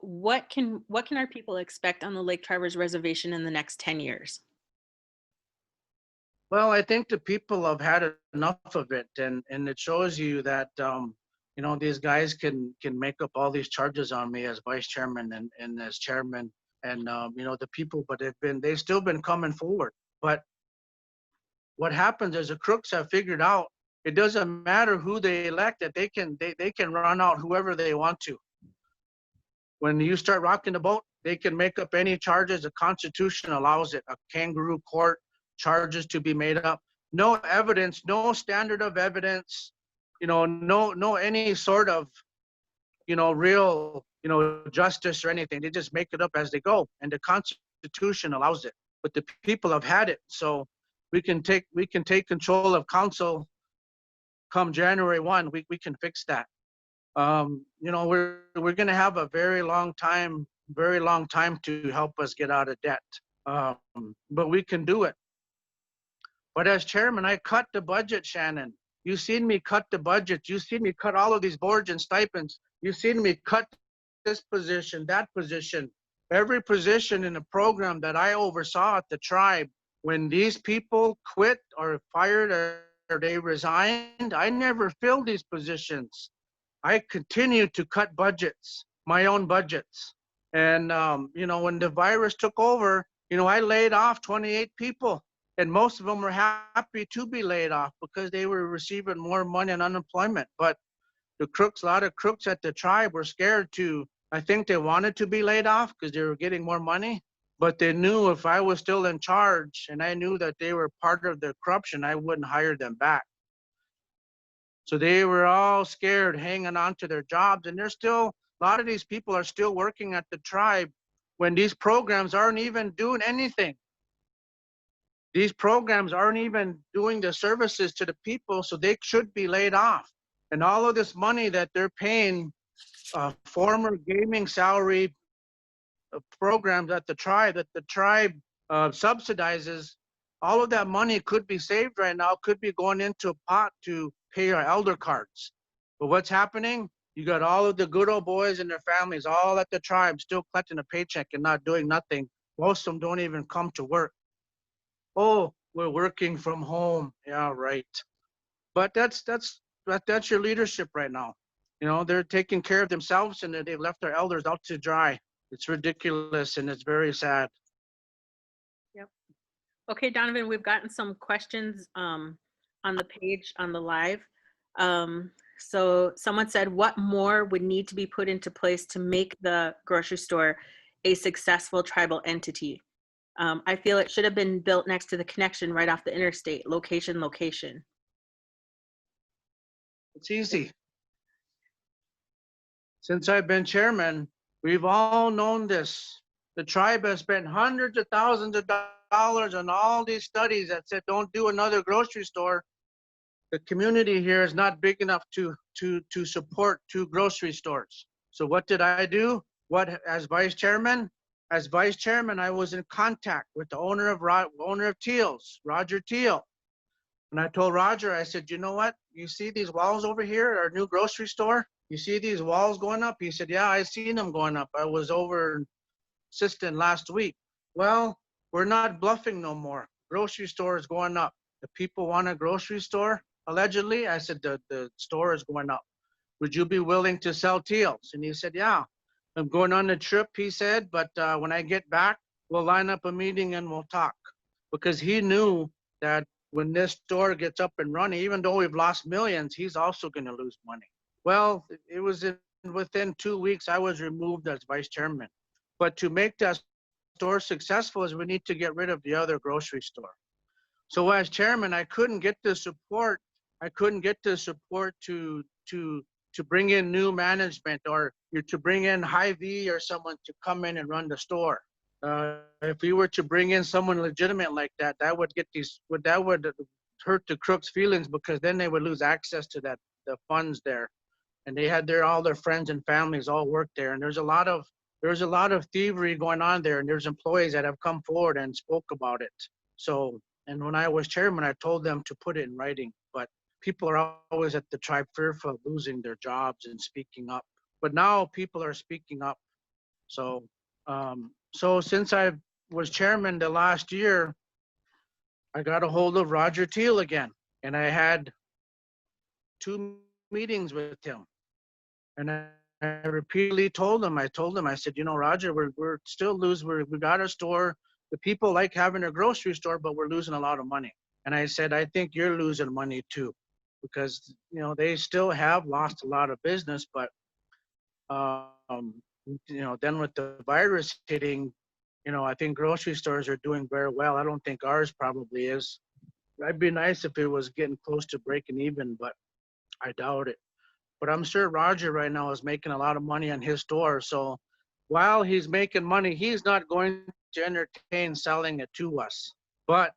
What can our people expect on the Lake Traverse Reservation in the next 10 years? Well, I think the people have had enough of it, and it shows you that these guys can make up all these charges on me as vice chairman and as chairman, and the people, but they've still been coming forward. But what happens is the crooks have figured out It doesn't matter who they elect, that they can run out whoever they want to. When you start rocking the boat, they can make up any charges. The Constitution allows it. A kangaroo court, charges to be made up. No evidence, no standard of evidence, no any sort of, real, justice or anything. They just make it up as they go. And the Constitution allows it. But the people have had it. So we can take control of council come January 1. We can fix that. We're going to have a very long time to help us get out of debt. But we can do it. But as chairman, I cut the budget, Shannon. You've seen me cut the budget. You've seen me cut all of these boards and stipends. You've seen me cut this position, that position, every position in the program that I oversaw at the tribe. When these people quit or fired or they resigned, I never filled these positions. I continued to cut budgets, my own budgets. And, when the virus took over, I laid off 28 people. And most of them were happy to be laid off because they were receiving more money in unemployment. But a lot of crooks at the tribe were scared to, I think they wanted to be laid off because they were getting more money. But they knew if I was still in charge and I knew that they were part of the corruption, I wouldn't hire them back. So they were all scared, hanging on to their jobs. And a lot of these people are still working at the tribe when these programs aren't even doing anything. These programs aren't even doing the services to the people, so they should be laid off. And all of this money that they're paying former gaming salary programs at the tribe, subsidizes, all of that money could be saved right now, could be going into a pot to pay our elder cards. But what's happening? You got all of the good old boys and their families all at the tribe still collecting a paycheck and not doing nothing. Most of them don't even come to work. Oh, we're working from home. Yeah, right. But that's your leadership right now. They're taking care of themselves and they've left their elders out to dry. It's ridiculous and it's very sad. Yep. Okay, Donovan, we've gotten some questions on the page on the live. So someone said, what more would need to be put into place to make the grocery store a successful tribal entity? I feel it should have been built next to the connection right off the interstate, location. It's easy. Since I've been chairman, we've all known this. The tribe has spent hundreds of thousands of dollars on all these studies that said don't do another grocery store. The community here is not big enough to support 2 grocery stores. So what did I do? As vice chairman? As vice chairman, I was in contact with the owner of Teal's, Roger Teal. And I told Roger, I said, you know what? You see these walls over here, our new grocery store? You see these walls going up? He said, yeah, I seen them going up. I was over in Siston last week. Well, we're not bluffing no more. Grocery store is going up. The people want a grocery store, allegedly. I said, the store is going up. Would you be willing to sell Teal's? And he said, yeah. I'm going on the trip, he said, but when I get back, we'll line up a meeting and we'll talk. Because he knew that when this store gets up and running, even though we've lost millions, he's also going to lose money. Well, it was within 2 weeks, I was removed as vice chairman. But to make that store successful is we need to get rid of the other grocery store. So as chairman, I couldn't get the support. I couldn't get the support to bring in new management or to bring in Hy-Vee or someone to come in and run the store. If we were to bring in someone legitimate like that, that would hurt the crooks' feelings because then they would lose access to the funds there. And they had all their friends and families all work there. And there's a lot of thievery going on there. And there's employees that have come forward and spoke about it. So, and when I was chairman, I told them to put it in writing, but people are always at the tribe fearful of losing their jobs and speaking up. But now people are speaking up. So, since I was chairman the last year, I got a hold of Roger Teal again, and I had 2 meetings with him. And I repeatedly told him, I said, Roger, we're still losing. We got a store. The people like having a grocery store, but we're losing a lot of money. And I said, I think you're losing money too. because, they still have lost a lot of business, but, um, then with the virus hitting, I think grocery stores are doing very well. I don't think ours probably is. It'd be nice if it was getting close to breaking even, but I doubt it. But I'm sure Roger right now is making a lot of money on his store. So while he's making money, he's not going to entertain selling it to us. But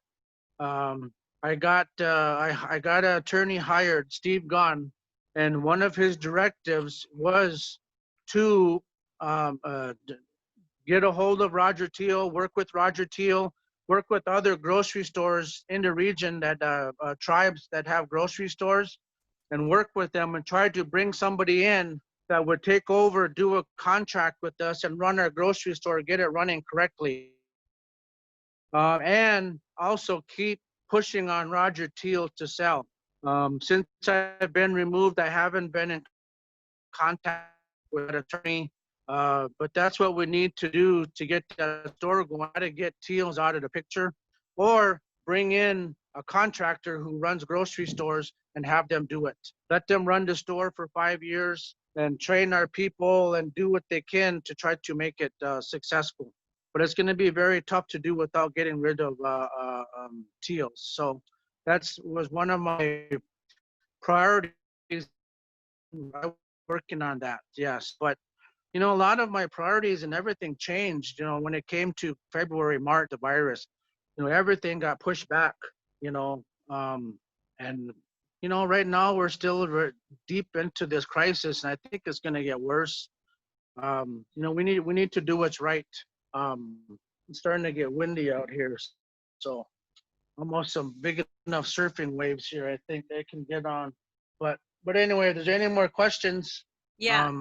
um, I got an attorney hired, Steve Gunn, and one of his directives was to um, uh, get a hold of Roger Teal, work with Roger Teal, work with other grocery stores in the region that tribes that have grocery stores, and work with them and try to bring somebody in that would take over, do a contract with us, and run our grocery store, get it running correctly, and also keep pushing on Roger Teal to sell. Since I've been removed, I haven't been in contact with an attorney, but that's what we need to do to get that store going. How to get Teals out of the picture, or bring in a contractor who runs grocery stores and have them do it. Let them run the store for 5 years and train our people and do what they can to try to make it successful. But it's going to be very tough to do without getting rid of Teals. So that's was one of my priorities. I was working on that, yes. But a lot of my priorities and everything changed. When it came to February, March, the virus, everything got pushed back. You know, and right now we're still deep into this crisis, and I think it's going to get worse. We need to do what's right. It's starting to get windy out here, so almost some big enough surfing waves here. I think they can get on. But anyway, if there's any more questions, Yeah.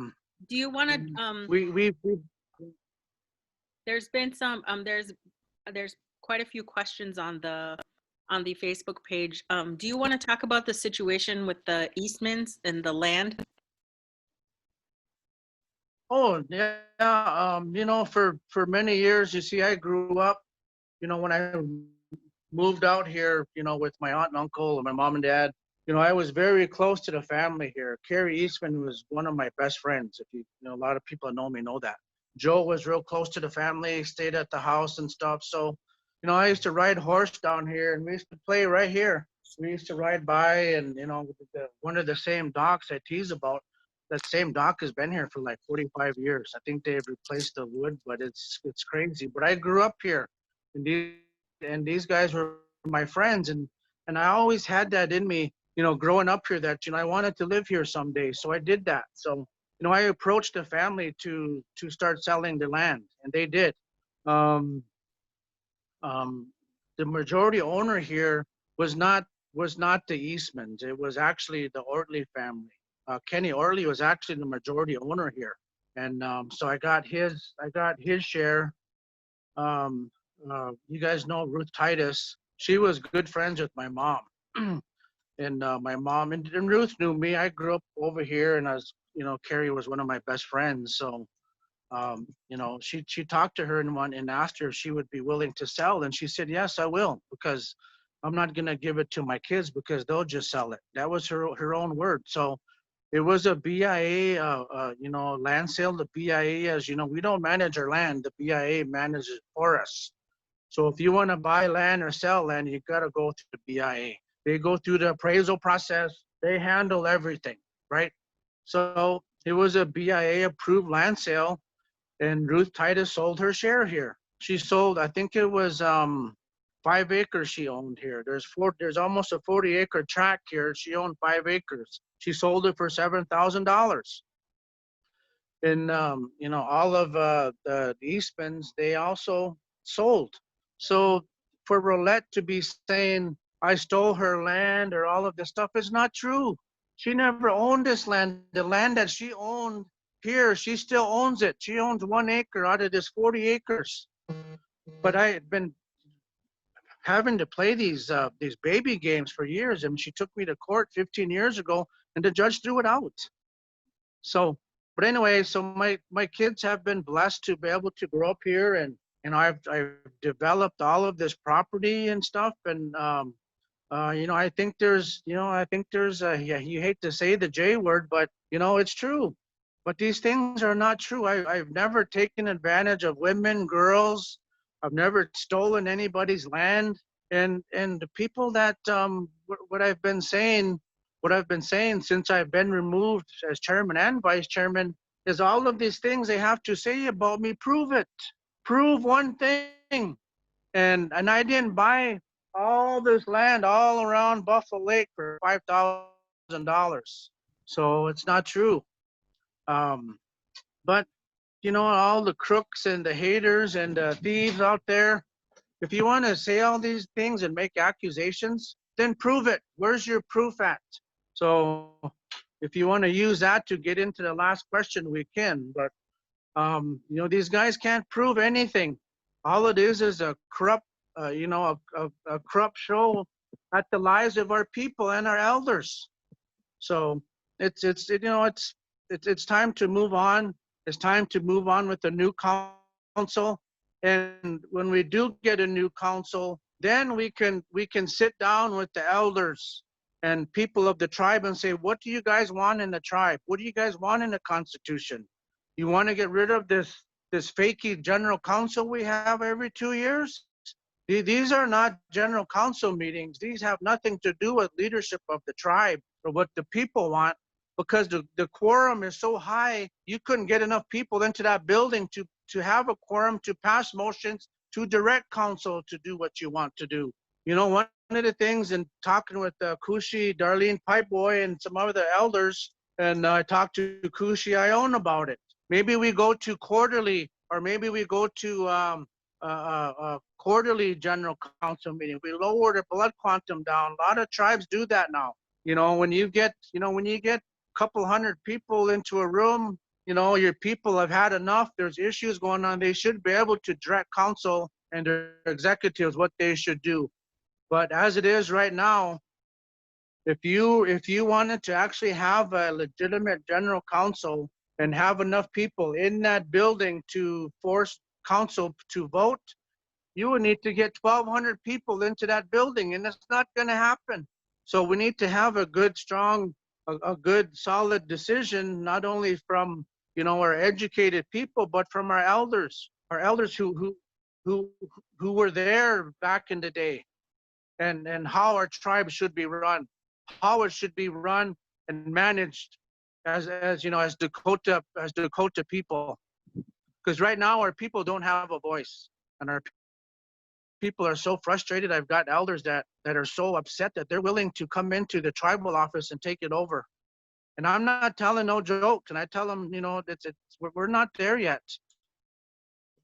Do you want to, we there's been some, there's quite a few questions on the Facebook page. Do you want to talk about the situation with the Eastmans and the land? Oh yeah, for many years, you see, I grew up, when I moved out here, with my aunt and uncle and my mom and dad, I was very close to the family here. Carrie Eastman was one of my best friends. If a lot of people that know me know that. Joe was real close to the family, stayed at the house and stuff. So, I used to ride horse down here, and we used to play right here. We used to ride by, and one of the same docks I tease about. That same dock has been here for like 45 years. I think they've replaced the wood, but it's crazy. But I grew up here, and these guys were my friends, and I always had that in me, growing up here, that I wanted to live here someday. So I did that. So I approached the family to start selling the land, and they did. Um, the majority owner here was not the Eastmans. It was actually the Ortley family. Kenny Ortley was actually the majority owner here, and so I got his share. Um, you guys know Ruth Titus. She was good friends with my mom. And my mom and Ruth knew me. I grew up over here, and Carrie was one of my best friends. So, she talked to her and asked her if she would be willing to sell, and she said yes, I will, because I'm not gonna give it to my kids because they'll just sell it. That was her own word. So it was a BIA, land sale. The BIA, as you know, we don't manage our land. The BIA manages it for us. So if you want to buy land or sell land, you got to go through the BIA. They go through the appraisal process. They handle everything, right? So it was a BIA approved land sale, and Ruth Titus sold her share here. She sold, I think it was 5 acres she owned here. There's almost a 40-acre tract here. She owned 5 acres. She sold it for $7,000. And all of the Eastmans, they also sold. So for Roulette to be saying I stole her land or all of this stuff is not true. She never owned this land. The land that she owned here, she still owns it. She owns 1 acre out of this 40 acres. But I had been having to play these baby games for years. I mean, she took me to court 15 years ago, and the judge threw it out. So, but anyway, so my kids have been blessed to be able to grow up here, and I've developed all of this property and stuff, and I think yeah, you hate to say the J word, but it's true. But these things are not true. I've never taken advantage of women, girls. I've never stolen anybody's land. And the people that what I've been saying since I've been removed as chairman and vice chairman is all of these things they have to say about me. Prove it. Prove one thing. And I didn't buy all this land all around Buffalo Lake for $5,000. So it's not true. Um, but all the crooks and the haters and the thieves out there, if you want to say all these things and make accusations, then prove it. Where's your proof at? So if you want to use that to get into the last question, we can. But these guys can't prove anything. All it is a corrupt, a corrupt show at the lives of our people and our elders. So it's time to move on. It's time to move on with the new council. And when we do get a new council, then we can sit down with the elders and people of the tribe and say, what do you guys want in the tribe? What do you guys want in the constitution? You want to get rid of this fakey general council we have every 2 years? These are not general council meetings. These have nothing to do with leadership of the tribe or what the people want, because the quorum is so high, you couldn't get enough people into that building to have a quorum to pass motions to direct council to do what you want to do. One of the things in talking with Kushi, Darlene Pipeboy, and some other elders, and I talked to Kushi Ione about it. Maybe we go to quarterly, or maybe we go to quarterly general council meeting. We lower the blood quantum down. A lot of tribes do that now. When you get a couple hundred people into a room, your people have had enough. There's issues going on. They should be able to direct council and their executives what they should do. But as it is right now, if you wanted to actually have a legitimate general council and have enough people in that building to force council to vote, you would need to get 1,200 people into that building, and it's not going to happen. So we need to have a good, strong, a good, solid decision, not only from our educated people, but from our elders who who were there back in the day, and how our tribe should be run, how it should be run and managed as Dakota people. Because right now our people don't have a voice, and our people are so frustrated. I've got elders that are so upset that they're willing to come into the tribal office and take it over. And I'm not telling no jokes. And I tell them, we're not there yet.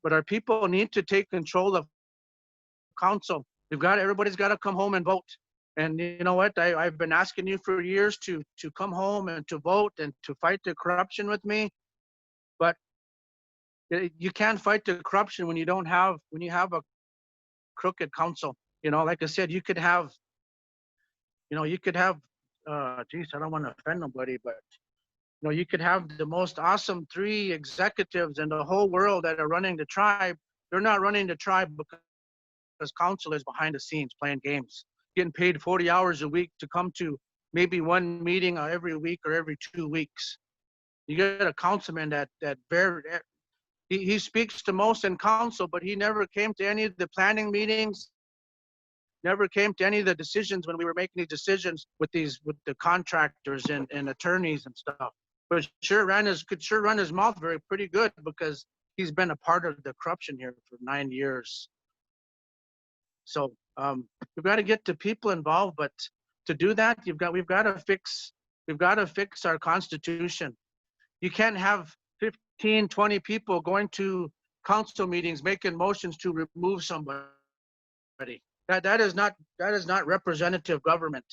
But our people need to take control of council. Everybody's got to come home and vote. And you know what? I've been asking you for years to come home and to vote and to fight the corruption with me. But you can't fight the corruption when you have a crooked council. Like I said, geez, I don't want to offend nobody, but you could have the most awesome 3 executives in the whole world that are running the tribe. They're not running the tribe because council is behind the scenes playing games, getting paid 40 hours a week to come to maybe one meeting every week or every 2 weeks. You get a councilman that he speaks to most in council, but he never came to any of the planning meetings, never came to any of the decisions when we were making these decisions with the contractors and attorneys and stuff. But could sure run his mouth very pretty good, because he's been a part of the corruption here for 9 years. So we've got to get the people involved, but to do that, we've got to fix our constitution. You can't have 15, 20 people going to council meetings making motions to remove somebody. That is not representative government.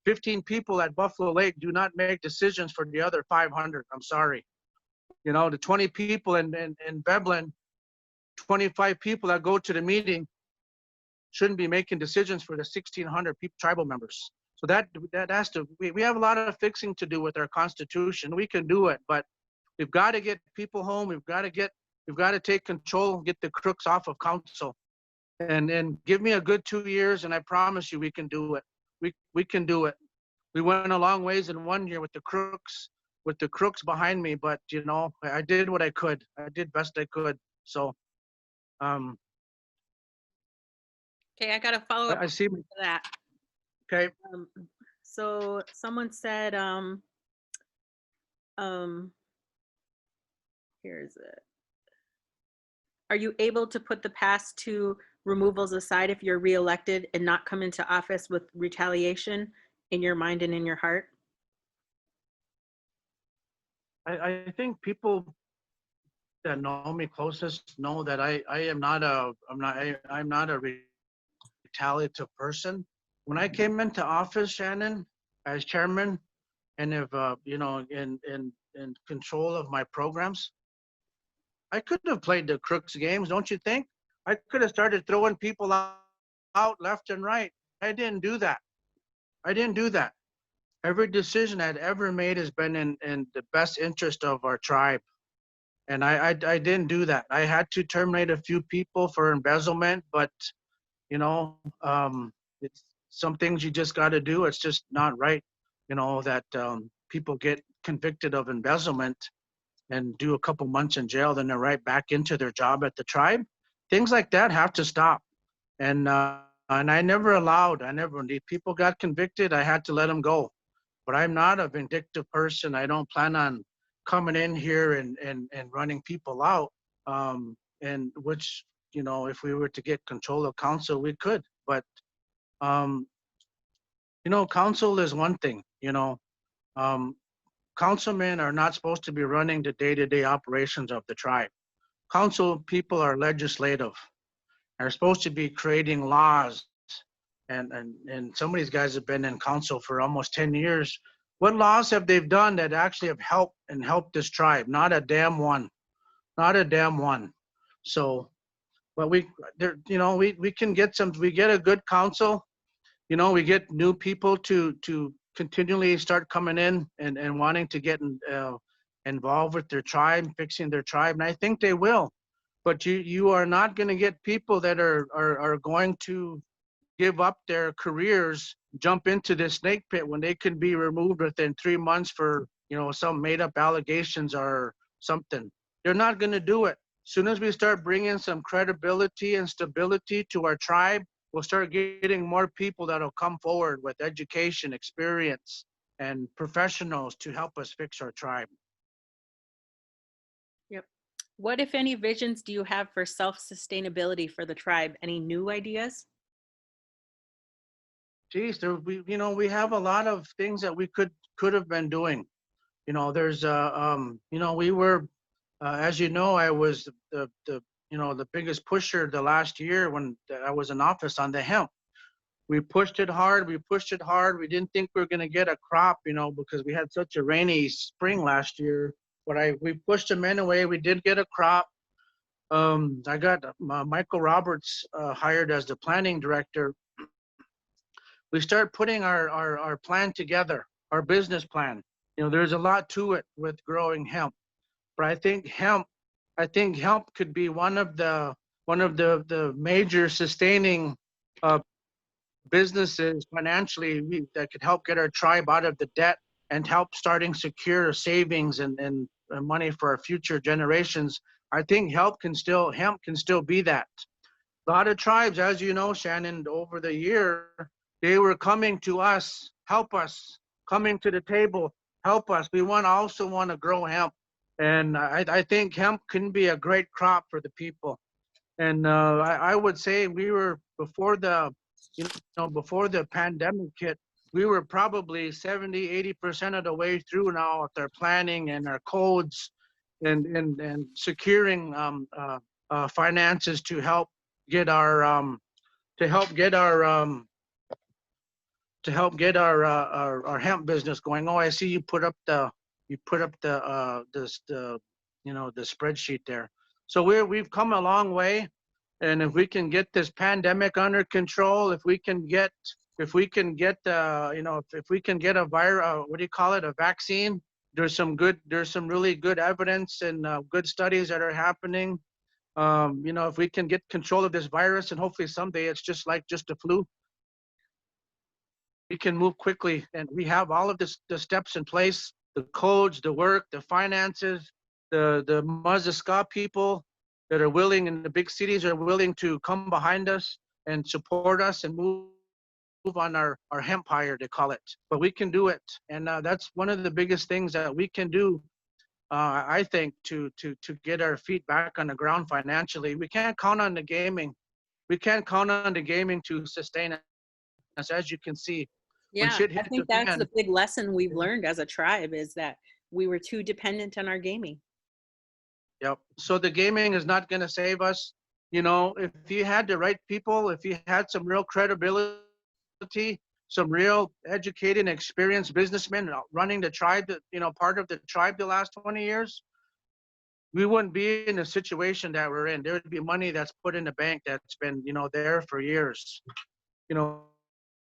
15 people at Buffalo Lake do not make decisions for the other 500. I'm sorry. The 20 people in Veblen, 25 people that go to the meeting shouldn't be making decisions for the 1,600 people, tribal members. So that has to. We have a lot of fixing to do with our constitution. We can do it, but we've got to get people home. We've got to take control, get the crooks off of council, and give me a good 2 years, and I promise you we can do it. We can do it. We went a long ways in one year with the crooks behind me, but you know, I did what I could. I did best I could. So um, Okay, I got a follow up I see. to that. Okay. Um, so someone said, um, here is it. Are you able to put the past two removals aside if you're reelected and not come into office with retaliation in your mind and in your heart? I think people that know me closest know that I am not a I'm not a retaliative person. When I came into office, Shannon, as chairman, and if you know, in control of my programs, I could have played the crooks games, don't you think? I could have started throwing people out left and right. I didn't do that. I didn't do that. Every decision I'd ever made has been in the best interest of our tribe. And I didn't do that. I had to terminate a few people for embezzlement, but you know, it's some things you just got to do. It's just not right, you know, that people get convicted of embezzlement and do a couple months in jail, then they're right back into their job at the tribe. Things like that have to stop. And I never allowed. I never. When people got convicted, I had to let them go. But I'm not a vindictive person. I don't plan on coming in here and running people out. And which, you know, if we were to get control of council, we could. But um, you know, council is one thing. You know, um, councilmen are not supposed to be running the day-to-day operations of the tribe. Council people are legislative. They're supposed to be creating laws. And some of these guys have been in council for almost 10 years. What laws have they done that actually have helped this tribe? Not a damn one. Not a damn one. So, but we there, you know, we can get some. We get a good council. You know, we get new people to continually start coming in and wanting to get involved with their tribe, fixing their tribe, and I think they will. But you are not going to get people that are going to give up their careers, jump into this snake pit when they can be removed within 3 months for, you know, some made up allegations or something. They're not going to do it. As soon as we start bringing some credibility and stability to our tribe, we'll start getting more people that'll come forward with education, experience, and professionals to help us fix our tribe. Yep. What, if any, visions do you have for self-sustainability for the tribe? Any new ideas? Geez, you know, we have a lot of things that we could have been doing. You know, there's you know, we were as you know, I was the you know, the biggest pusher the last year when I was in office on the hemp. We pushed it hard. We pushed it hard. We didn't think we were going to get a crop, you know, because we had such a rainy spring last year. But we pushed them anyway. We did get a crop. I got Michael Roberts hired as the planning director. We start putting our plan together, our business plan. You know, there's a lot to it with growing hemp, but I think hemp could be one of the major sustaining uh, businesses financially that could help get our tribe out of the debt and help starting secure savings and money for our future generations. I think hemp can still be that. A lot of tribes, as you know, Shannon, over the year, they were coming to us, help us, coming to the table, help us. We also want to grow hemp. And I think hemp can be a great crop for the people. And I would say we were you before the pandemic hit, we were probably 70, 80% of the way through now with our planning and our codes and securing finances to help get our to help get our our hemp business going. Oh, I see you put up the you know, the spreadsheet there. So we've come a long way, and if we can get this pandemic under control, if we can get you know, if we can get a virus, what do you call it, a vaccine. There's some really good evidence and good studies that are happening. You know, if we can get control of this virus, and hopefully someday it's just like just a flu, can move quickly, and we have all of the steps in place, the codes, the work, the finances, the Mazasca people that are willing, in the big cities are willing to come behind us and support us and move on our empire, they call it. But we can do it, and that's one of the biggest things that we can do. I think to get our feet back on the ground financially. We can't count on the gaming. We can't count on the gaming to sustain us, as you can see. When Yeah, shit I hit the think that's fan, the big lesson we've learned as a tribe is that we were too dependent on our gaming. yep. So the gaming is not going to save us. You know, if you had the right people, if you had some real credibility, some real educated and experienced businessmen running the tribe, part of the tribe the last 20 years, we wouldn't be in the situation that we're in. There would be money that's put in the bank that's been, there for years. You know,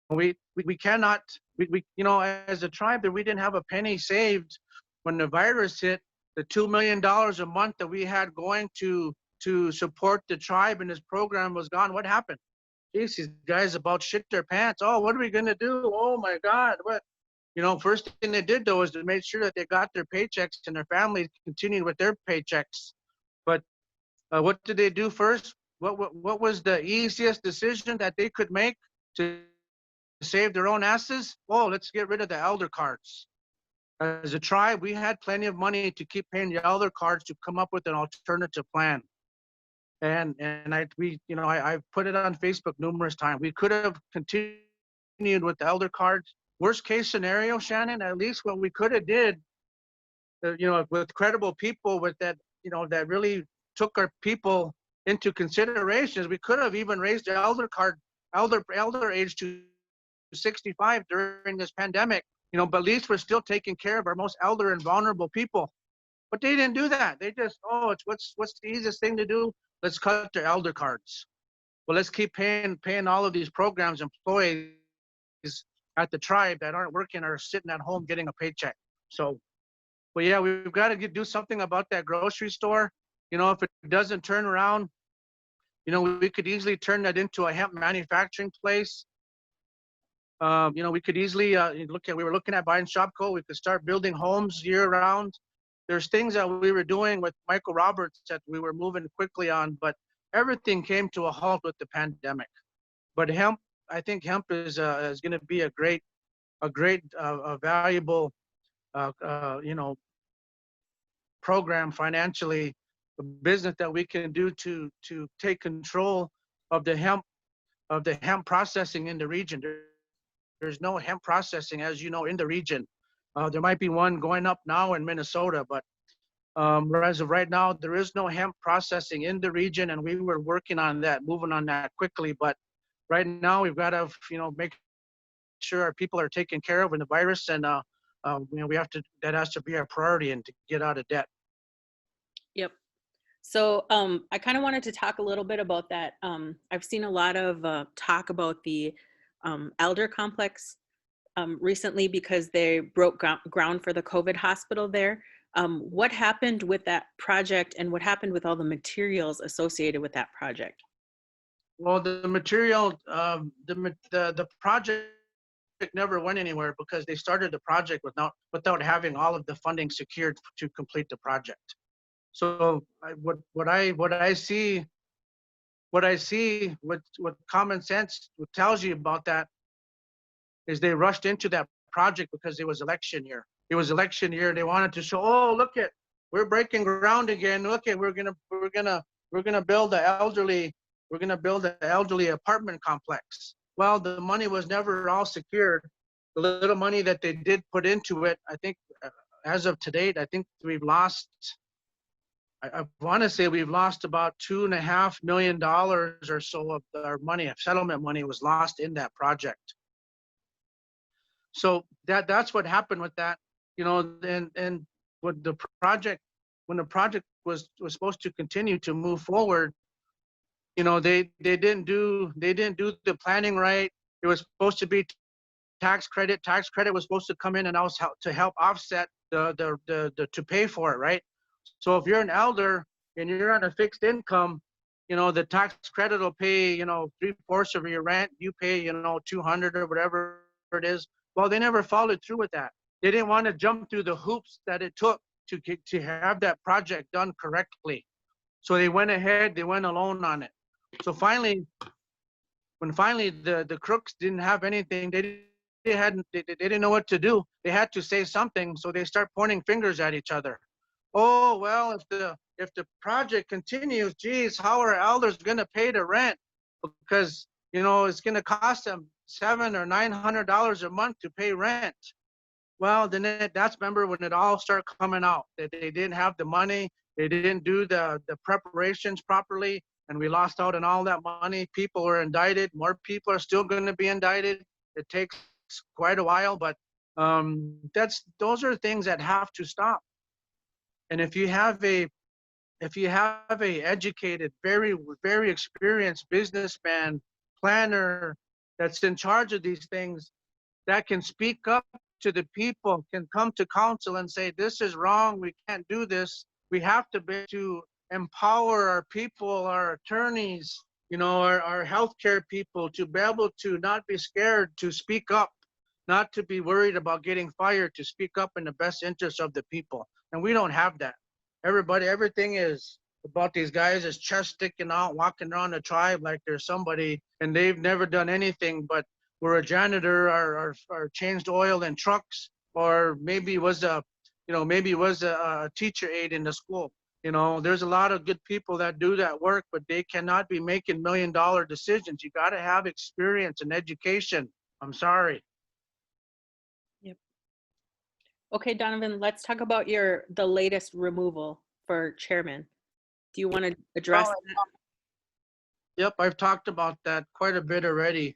we cannot, as a tribe, that we didn't have a penny saved when the virus hit. The $2 million a month that we had going to support the tribe and this program was gone. What happened? Jeez, these guys about shit their pants. Oh, what are we gonna do? Oh my God, what? First thing they did though is to make sure that they got their paychecks and their families continued with their paychecks. But what did they do first? What was the easiest decision that they could make to save their own asses? Oh, let's get rid of the elder cards. As a tribe, we had plenty of money to keep paying the elder cards to come up with an alternative plan. And I've put it on Facebook numerous times. We could have continued with the elder cards. Worst case scenario, Shannon, at least what we could have did, with credible people with that, that really took our people into considerations, we could have even raised the elder age to 65 during this pandemic. But at least we're still taking care of our most elder and vulnerable people. But they didn't do that. They just, it's what's the easiest thing to do? Let's cut their elder cards. Well, let's keep paying all of these programs employees at the tribe that aren't working or sitting at home getting a paycheck. So, but yeah, we've got to do something about that grocery store. If it doesn't turn around, we could easily turn that into a hemp manufacturing place. We could easily we were looking at buying Shopco. We could start building homes year round. There's things that we were doing with Michael Roberts that we were moving quickly on, but everything came to a halt with the pandemic. But hemp, I think hemp is going to be a great, valuable, program financially, a business that we can do to take control of the hemp processing in the region. There's no hemp processing, as you know, in the region. There might be one going up now in Minnesota, but as of right now, there is no hemp processing in the region, and we were working on that, moving on that quickly. But right now, we've got to, make sure our people are taken care of in the virus, and that has to be our priority, and to get out of debt. Yep. So I kind of wanted to talk a little bit about that. I've seen a lot of talk about the elder complex recently because they broke ground for the COVID hospital there. What happened with that project, and what happened with all the associated with that project? Well, the material, the project never went anywhere because they started the project without having all of the funding secured to complete the project. So what I see, what common sense tells you about that is they rushed into that project because it was election year. It was election year. They wanted to show, oh, look at, we're breaking ground again. Look at, we're gonna build an elderly apartment complex. Well, the money was never all secured. The little money that they did put into it, I think, as of to date, I think we've lost. I want to say we've lost about $2.5 million or so of our money. Settlement money was lost in that project. So that's what happened with that, and when the project was supposed to continue to move forward, they didn't do the planning right. It was supposed to be tax credit. Tax credit was supposed to come in and also to help offset the to pay for it, right? So if you're an elder and you're on a fixed income, the tax credit will pay, 3/4 of your rent. You pay, 200 or whatever it is. Well, they never followed through with that. They didn't want to jump through the hoops that it took to have that project done correctly. So they went ahead, they went alone on it. So finally, when finally the crooks didn't have anything, they didn't know what to do. They had to say something, so they start pointing fingers at each other. Oh well, if the project continues, geez, how are elders going to pay the rent? Because it's going to cost them $700 or $900 a month to pay rent. Well, then that's remember when it all started coming out that they didn't have the money, they didn't do the preparations properly, and we lost out on all that money. People were indicted. More people are still going to be indicted. It takes quite a while, but those are things that have to stop. And if you have a educated, very experienced businessman, planner that's in charge of these things, that can speak up to the people, can come to council and say, this is wrong, we can't do this. We have to be to empower our people, our attorneys, our healthcare people to be able to not be scared to speak up, not to be worried about getting fired, to speak up in the best interest of the people. And we don't have that. Everything is about these guys is chest sticking out, walking around the tribe like there's somebody, and they've never done anything but were a janitor or changed oil in trucks, or maybe was a teacher aide in the school. There's a lot of good people that do that work, but they cannot be making $1 million decisions. You got to have experience and education. I'm sorry. Yep. Okay, Donovan, let's talk about the latest removal for chairman. Do you want to address Well, that? yep, I've talked about that quite a bit already.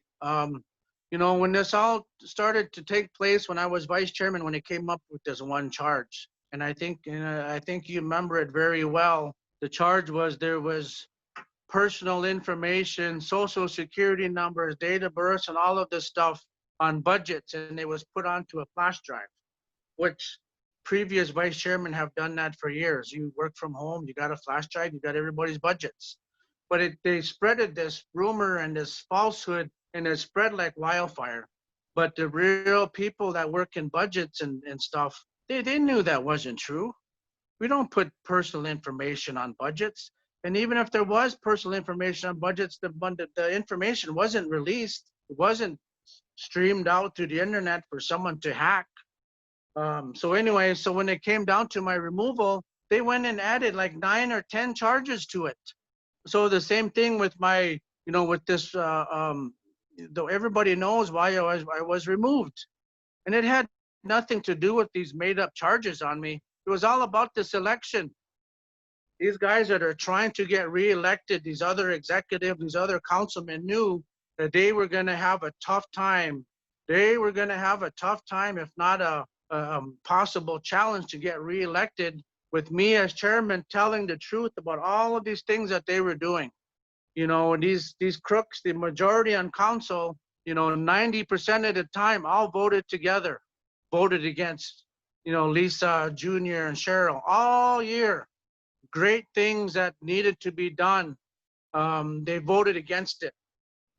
When this all started to take place, when I was vice chairman, when it came up with this one charge, and I think you remember it very well. The charge was there was personal information, social security numbers, date of birth, and all of this stuff on budgets, and it was put onto a flash drive, which previous vice chairmen have done that for years. You work from home, you got a flash drive, you got everybody's budgets. But they spreaded this rumor and this falsehood, and it spread like wildfire. But the real people that work in budgets and stuff, they knew that wasn't true. We don't put personal information on budgets. And even if there was personal information on budgets, the information wasn't released. It wasn't streamed out through the internet for someone to hack. So anyway, so when it came down to my removal, they went and added like 9 or 10 charges to it. So the same thing with my, with this, though everybody knows why I was removed, and it had nothing to do with these made up charges on me. It was all about this election. These guys that are trying to get reelected, these other executives, these other councilmen knew that they were going to have a tough time. They were going to have a tough time, if not a possible challenge to get reelected, with me as chairman telling the truth about all of these things that they were doing. These crooks, the majority on council, 90% of the time, all voted together, voted against, Lisa Jr. and Cheryl all year. Great things that needed to be done. They voted against it.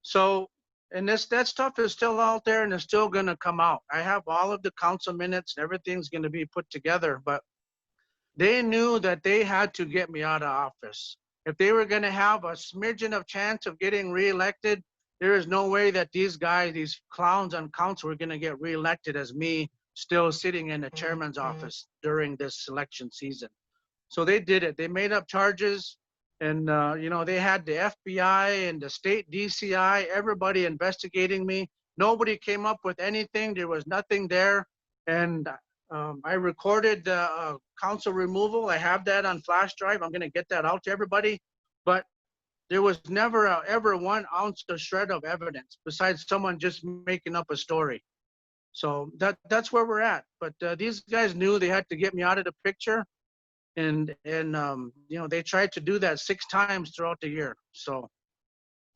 So, and that stuff is still out there and it's still going to come out. I have all of the council minutes and everything's going to be put together, but they knew that they had to get me out of office. If they were going to have a smidgen of chance of getting reelected, there is no way that these guys, these clowns on council, were going to get reelected as me still sitting in the chairman's office during this election season. So they did it. They made up charges, and they had the FBI and the state DCI, everybody investigating me. Nobody came up with anything. There was nothing there, and I recorded the council removal. I have that on flash drive. I'm going to get that out to everybody. But there was never ever 1 ounce of shred of evidence besides someone just making up a story. So that's where we're at. But these guys knew they had to get me out of the picture. And they tried to do that 6 times throughout the year. So,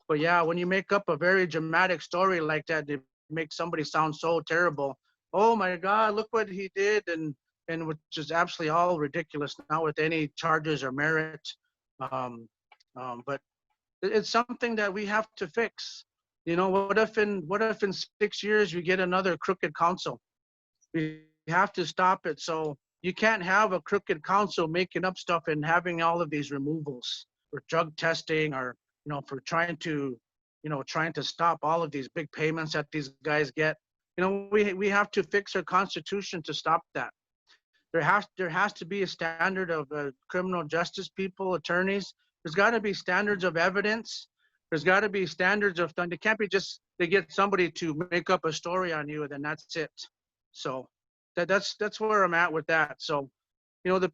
but yeah, when you make up a very dramatic story like that, it makes somebody sound so terrible. Oh my God, look what he did, and which is absolutely all ridiculous, not with any charges or merit. But it's something that we have to fix. what if in 6 years we get another crooked council? We have to stop it. So you can't have a crooked council making up stuff and having all of these removals for drug testing, or for trying to stop all of these big payments that these guys get. We have to fix our constitution to stop that. There has to be a standard of criminal justice people, attorneys. There's got to be standards of evidence. There's got to be standards of things. It can't be just they get somebody to make up a story on you and then that's it. So that's where I'm at with that. So the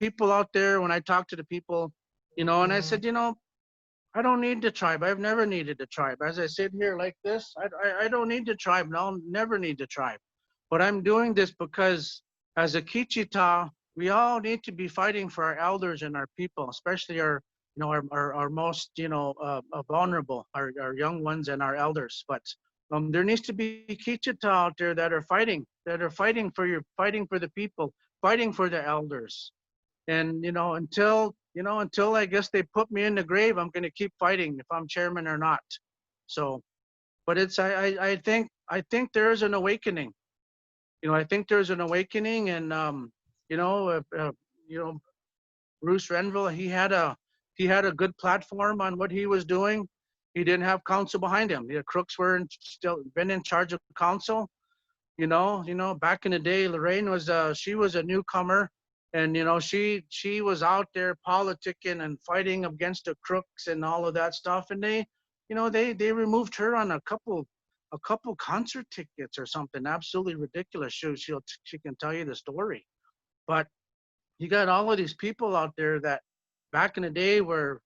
people out there, when I talk to the people, and I said, I don't need the tribe. I've never needed the tribe. As I sit here like this, I don't need the tribe. And I'll never need the tribe. But I'm doing this because as a Kichita, we all need to be fighting for our elders and our people, especially our most, vulnerable, our young ones and our elders. But there needs to be Kichita out there that are fighting fighting for the people, fighting for the elders. And until I guess they put me in the grave, I'm going to keep fighting if I'm chairman or not. So, but I think there is an awakening. I think there's an awakening, and you know, Bruce Renville, he had a good platform on what he was doing. He didn't have council behind him. The crooks were still been in charge of council. Back in the day, Lorraine she was a newcomer, and she was out there politicking and fighting against the crooks and all of that stuff. And they removed her on a couple concert tickets or something absolutely ridiculous. She can tell you the story. But you got all of these people out there that back in the day we're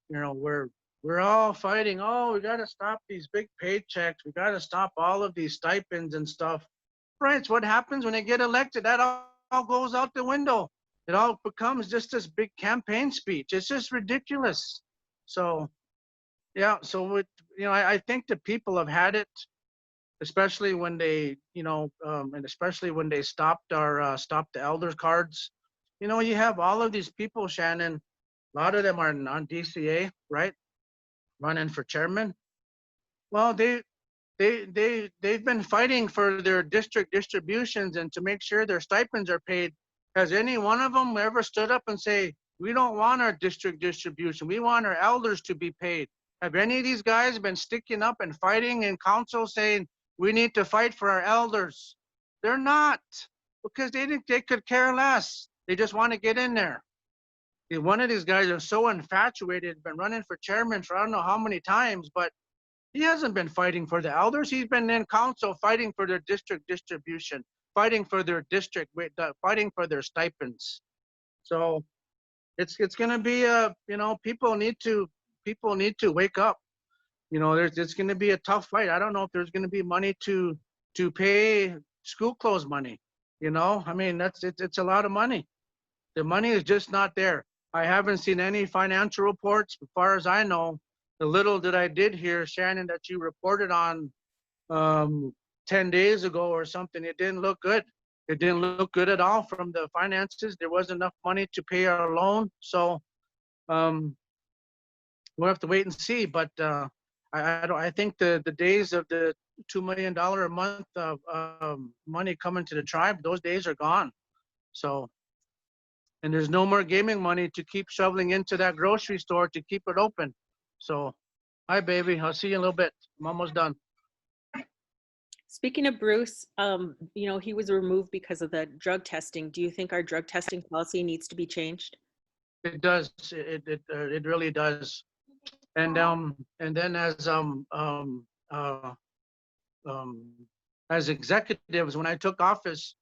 all fighting. Oh, we got to stop these big paychecks. We got to stop all of these stipends and stuff. Right. So what happens when they get elected? That all goes out the window. It all becomes just this big campaign speech. It's just ridiculous. So, yeah. So, I think the people have had it, especially when they, and especially when they stopped the elder cards. You have all of these people, Shannon. A lot of them are on DCA, right? Running for chairman. Well, they've been fighting for their district distributions and to make sure their stipends are paid. Has any one of them ever stood up and say, we don't want our district distribution, we want our elders to be paid? Have any of these guys been sticking up and fighting in council saying we need to fight for our elders? They're not, because they think they could care less. They just want to get in there. One of these guys is so infatuated, been running for chairman for I don't know how many times, but he hasn't been fighting for the elders. He's been in council fighting for their district distribution, fighting for their district, fighting for their stipends. So it's going to be people need to wake up. It's going to be a tough fight. I don't know if there's going to be money to pay school clothes money. I mean, it's a lot of money. The money is just not there. I haven't seen any financial reports. As far as I know, the little that I did hear, Shannon, that you reported on 10 days ago or something, it didn't look good. It didn't look good at all from the finances. There wasn't enough money to pay our loan. So we'll have to wait and see. But I think the days of the $2 million a month of money coming to the tribe, those days are gone. So, and there's no more gaming money to keep shoveling into that grocery store to keep it open. So, hi, baby. I'll see you in a little bit. I'm almost done. Speaking of Bruce, he was removed because of the drug testing. Do you think our drug testing policy needs to be changed? It does. It really does. And then as executives, when I took office,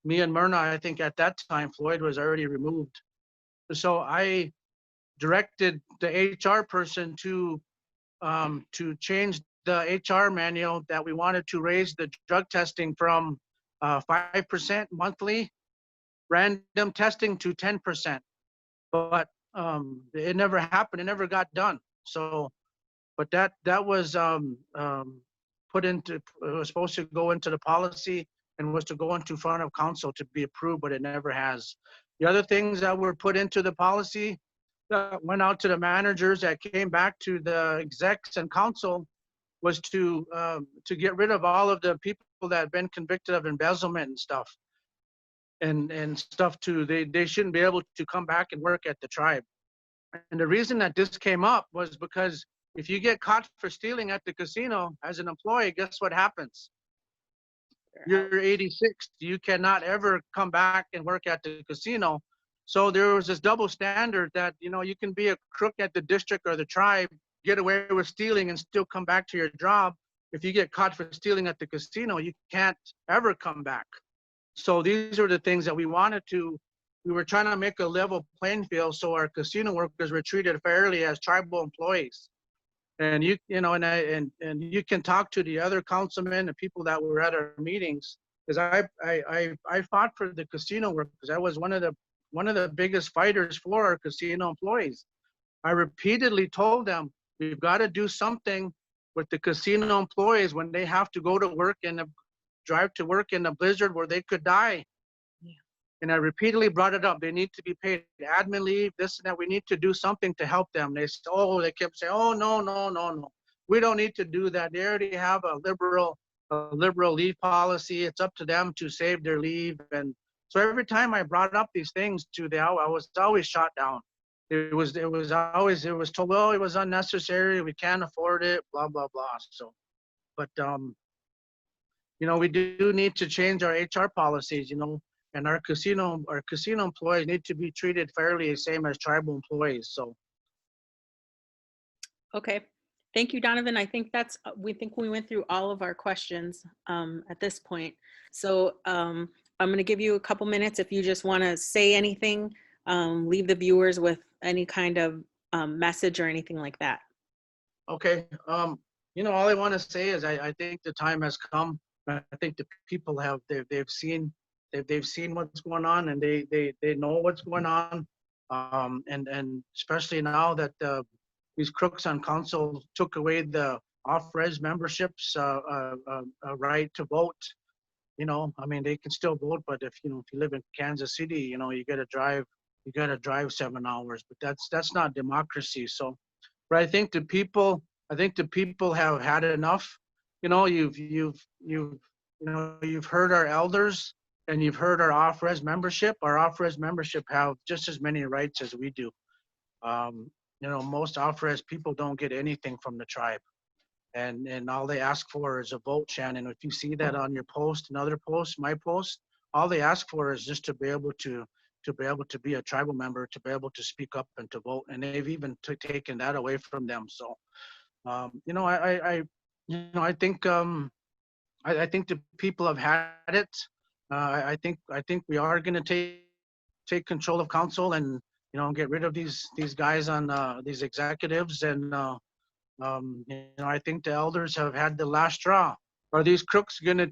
me and Myrna, I think at that time Floyd was already removed. So I directed the HR person to change the HR manual that we wanted to raise the drug testing from 5% monthly random testing to 10%. But it never happened. It never got done. So, but that was put into, it was supposed to go into the policy and was to go into front of council to be approved, but it never has. The other things that were put into the policy, went out to the managers, that came back to the execs and council, was to get rid of all of the people that had been convicted of embezzlement and stuff and stuff too. They shouldn't be able to come back and work at the tribe. And the reason that this came up was because if you get caught for stealing at the casino as an employee, guess what happens? You're 86. You cannot ever come back and work at the casino. So there was this double standard that, you know, you can be a crook at the district or the tribe, get away with stealing and still come back to your job. If you get caught for stealing at the casino, you can't ever come back. So these are the things that we were trying to make a level playing field so our casino workers were treated fairly as tribal employees. And you know, and you can talk to the other councilmen and people that were at our meetings, because I fought for the casino workers. I was one of the biggest fighters for our casino employees. I repeatedly told them we've got to do something with the casino employees when they have to go to work and drive to work in a blizzard where they could die. And I repeatedly brought it up. They need to be paid admin leave, this and that. We need to do something to help them. They said, oh, they kept saying, oh, no. We don't need to do that. They already have a liberal leave policy. It's up to them to save their leave. And so every time I brought up these things to them, I was always shot down. It was told, well, it was unnecessary. We can't afford it, blah, blah, blah. So, but, you know, we do need to change our HR policies, you know. And our casino employees need to be treated fairly, the same as tribal employees. So, Okay, thank you, Donovan. I think we went through all of our questions at this point. So I'm going to give you a couple minutes if you just want to say anything, leave the viewers with any kind of message or anything like that. Okay, you know, all I want to say is I think the time has come. I think the people they've seen what's going on, and they know what's going on, and especially now that these crooks on council took away the off-res memberships right to vote. You know, I mean, they can still vote, but if you live in Kansas City, you know, you got to drive 7 hours, but that's not democracy. So, but I think the people have had enough. You know, you've heard our elders. And you've heard our off-res membership. Our off-res membership have just as many rights as we do. You know, most off-res people don't get anything from the tribe. And all they ask for is a vote, Shannon. If you see that on your post and other posts, my post, all they ask for is just to be able to be a tribal member, to be able to speak up and to vote. And they've even taken that away from them. So, you know, I think the people have had it. I think we are going to take control of council and, you know, get rid of these guys on these executives. And you know, I think the elders have had the last straw. Are these crooks going to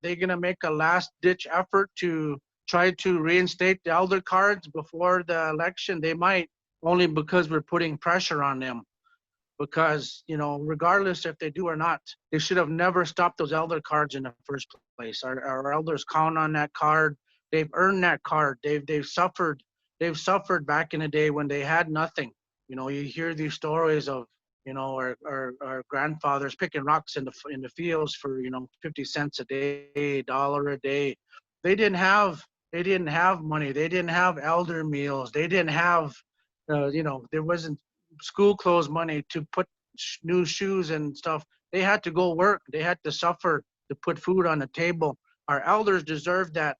they going to make a last ditch effort to try to reinstate the elder cards before the election? They might, only because we're putting pressure on them. Because, you know, regardless if they do or not, they should have never stopped those elder cards in the first place. Our elders count on that card. They've earned that card. They've suffered back in the day when they had nothing. You know, you hear these stories of, you know, our grandfathers picking rocks in the fields for, you know, 50 cents a day, $1 a day. They didn't have money. They didn't have elder meals. They didn't have, you know, there wasn't school clothes money to put new shoes and stuff. They had to go work. They had to suffer to put food on the table. Our elders deserve that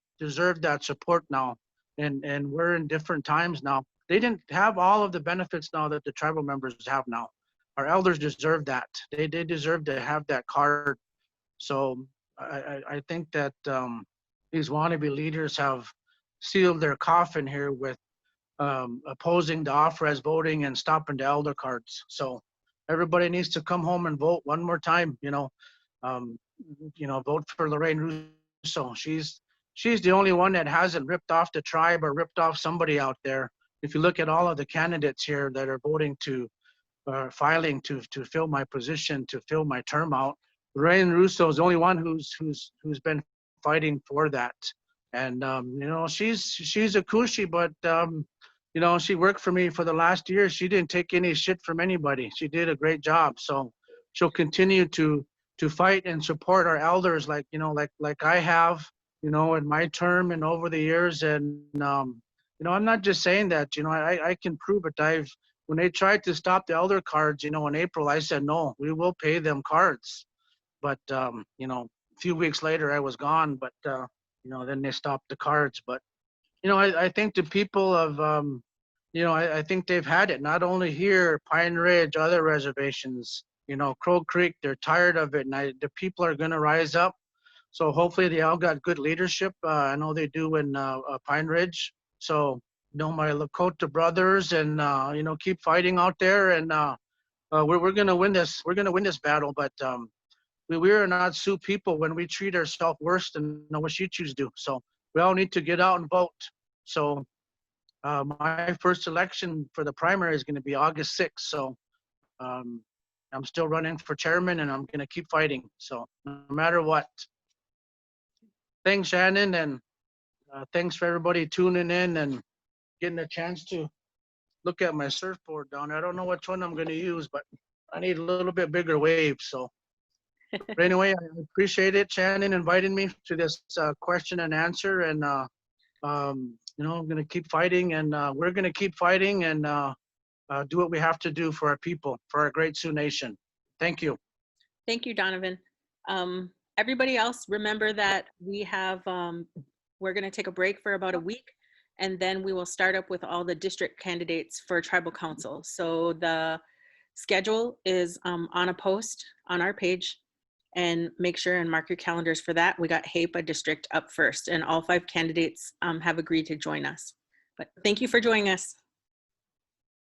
support now. And we're in different times now. They didn't have all of the benefits now that the tribal members have now. Our elders deserve that. They deserve to have that card. So I think that these wannabe leaders have sealed their coffin here with opposing the off-res voting and stopping the elder cards. So everybody needs to come home and vote one more time. You know, vote for Lorraine Russo. She's the only one that hasn't ripped off the tribe or ripped off somebody out there. If you look at all of the candidates here that are voting filing to fill my position, to fill my term out, Lorraine Russo is the only one who's been fighting for that. And you know, she's a cushy, but you know, she worked for me for the last year. She didn't take any shit from anybody. She did a great job. So she'll continue to fight and support our elders, like like I have, in my term and over the years. And I'm not just saying that. I can prove it. When they tried to stop the elder cards, in April, I said no, we will pay them cards. But a few weeks later, I was gone. But then they stopped the cards. But I think the people of I think they've had it, not only here, Pine Ridge, other reservations, Crow Creek, they're tired of it, and the people are going to rise up. So hopefully they all got good leadership. I know they do in Pine Ridge. So, my Lakota brothers, and, keep fighting out there. And we're going to win this. We're going to win this battle. But we are not Sioux people when we treat ourselves worse than what you choose do. So we all need to get out and vote. So my first election for the primary is going to be August 6th. So um, I'm still running for chairman, and I'm going to keep fighting. So no matter what. Thanks, Shannon, and thanks for everybody tuning in and getting a chance to look at my surfboard down there. I don't know which one I'm going to use, but I need a little bit bigger waves. So but anyway, I appreciate it, Shannon, inviting me to this question and answer. And I'm going to keep fighting, and we're going to keep fighting, and do what we have to do for our people, for our great Sioux Nation. Thank you. Thank you, Donovan. Everybody else, remember that we're going to take a break for about a week, and then we will start up with all the district candidates for tribal council. So the schedule is on a post on our page, and make sure and mark your calendars for that. We got HAPA district up first, and all 5 candidates have agreed to join us. But thank you for joining us.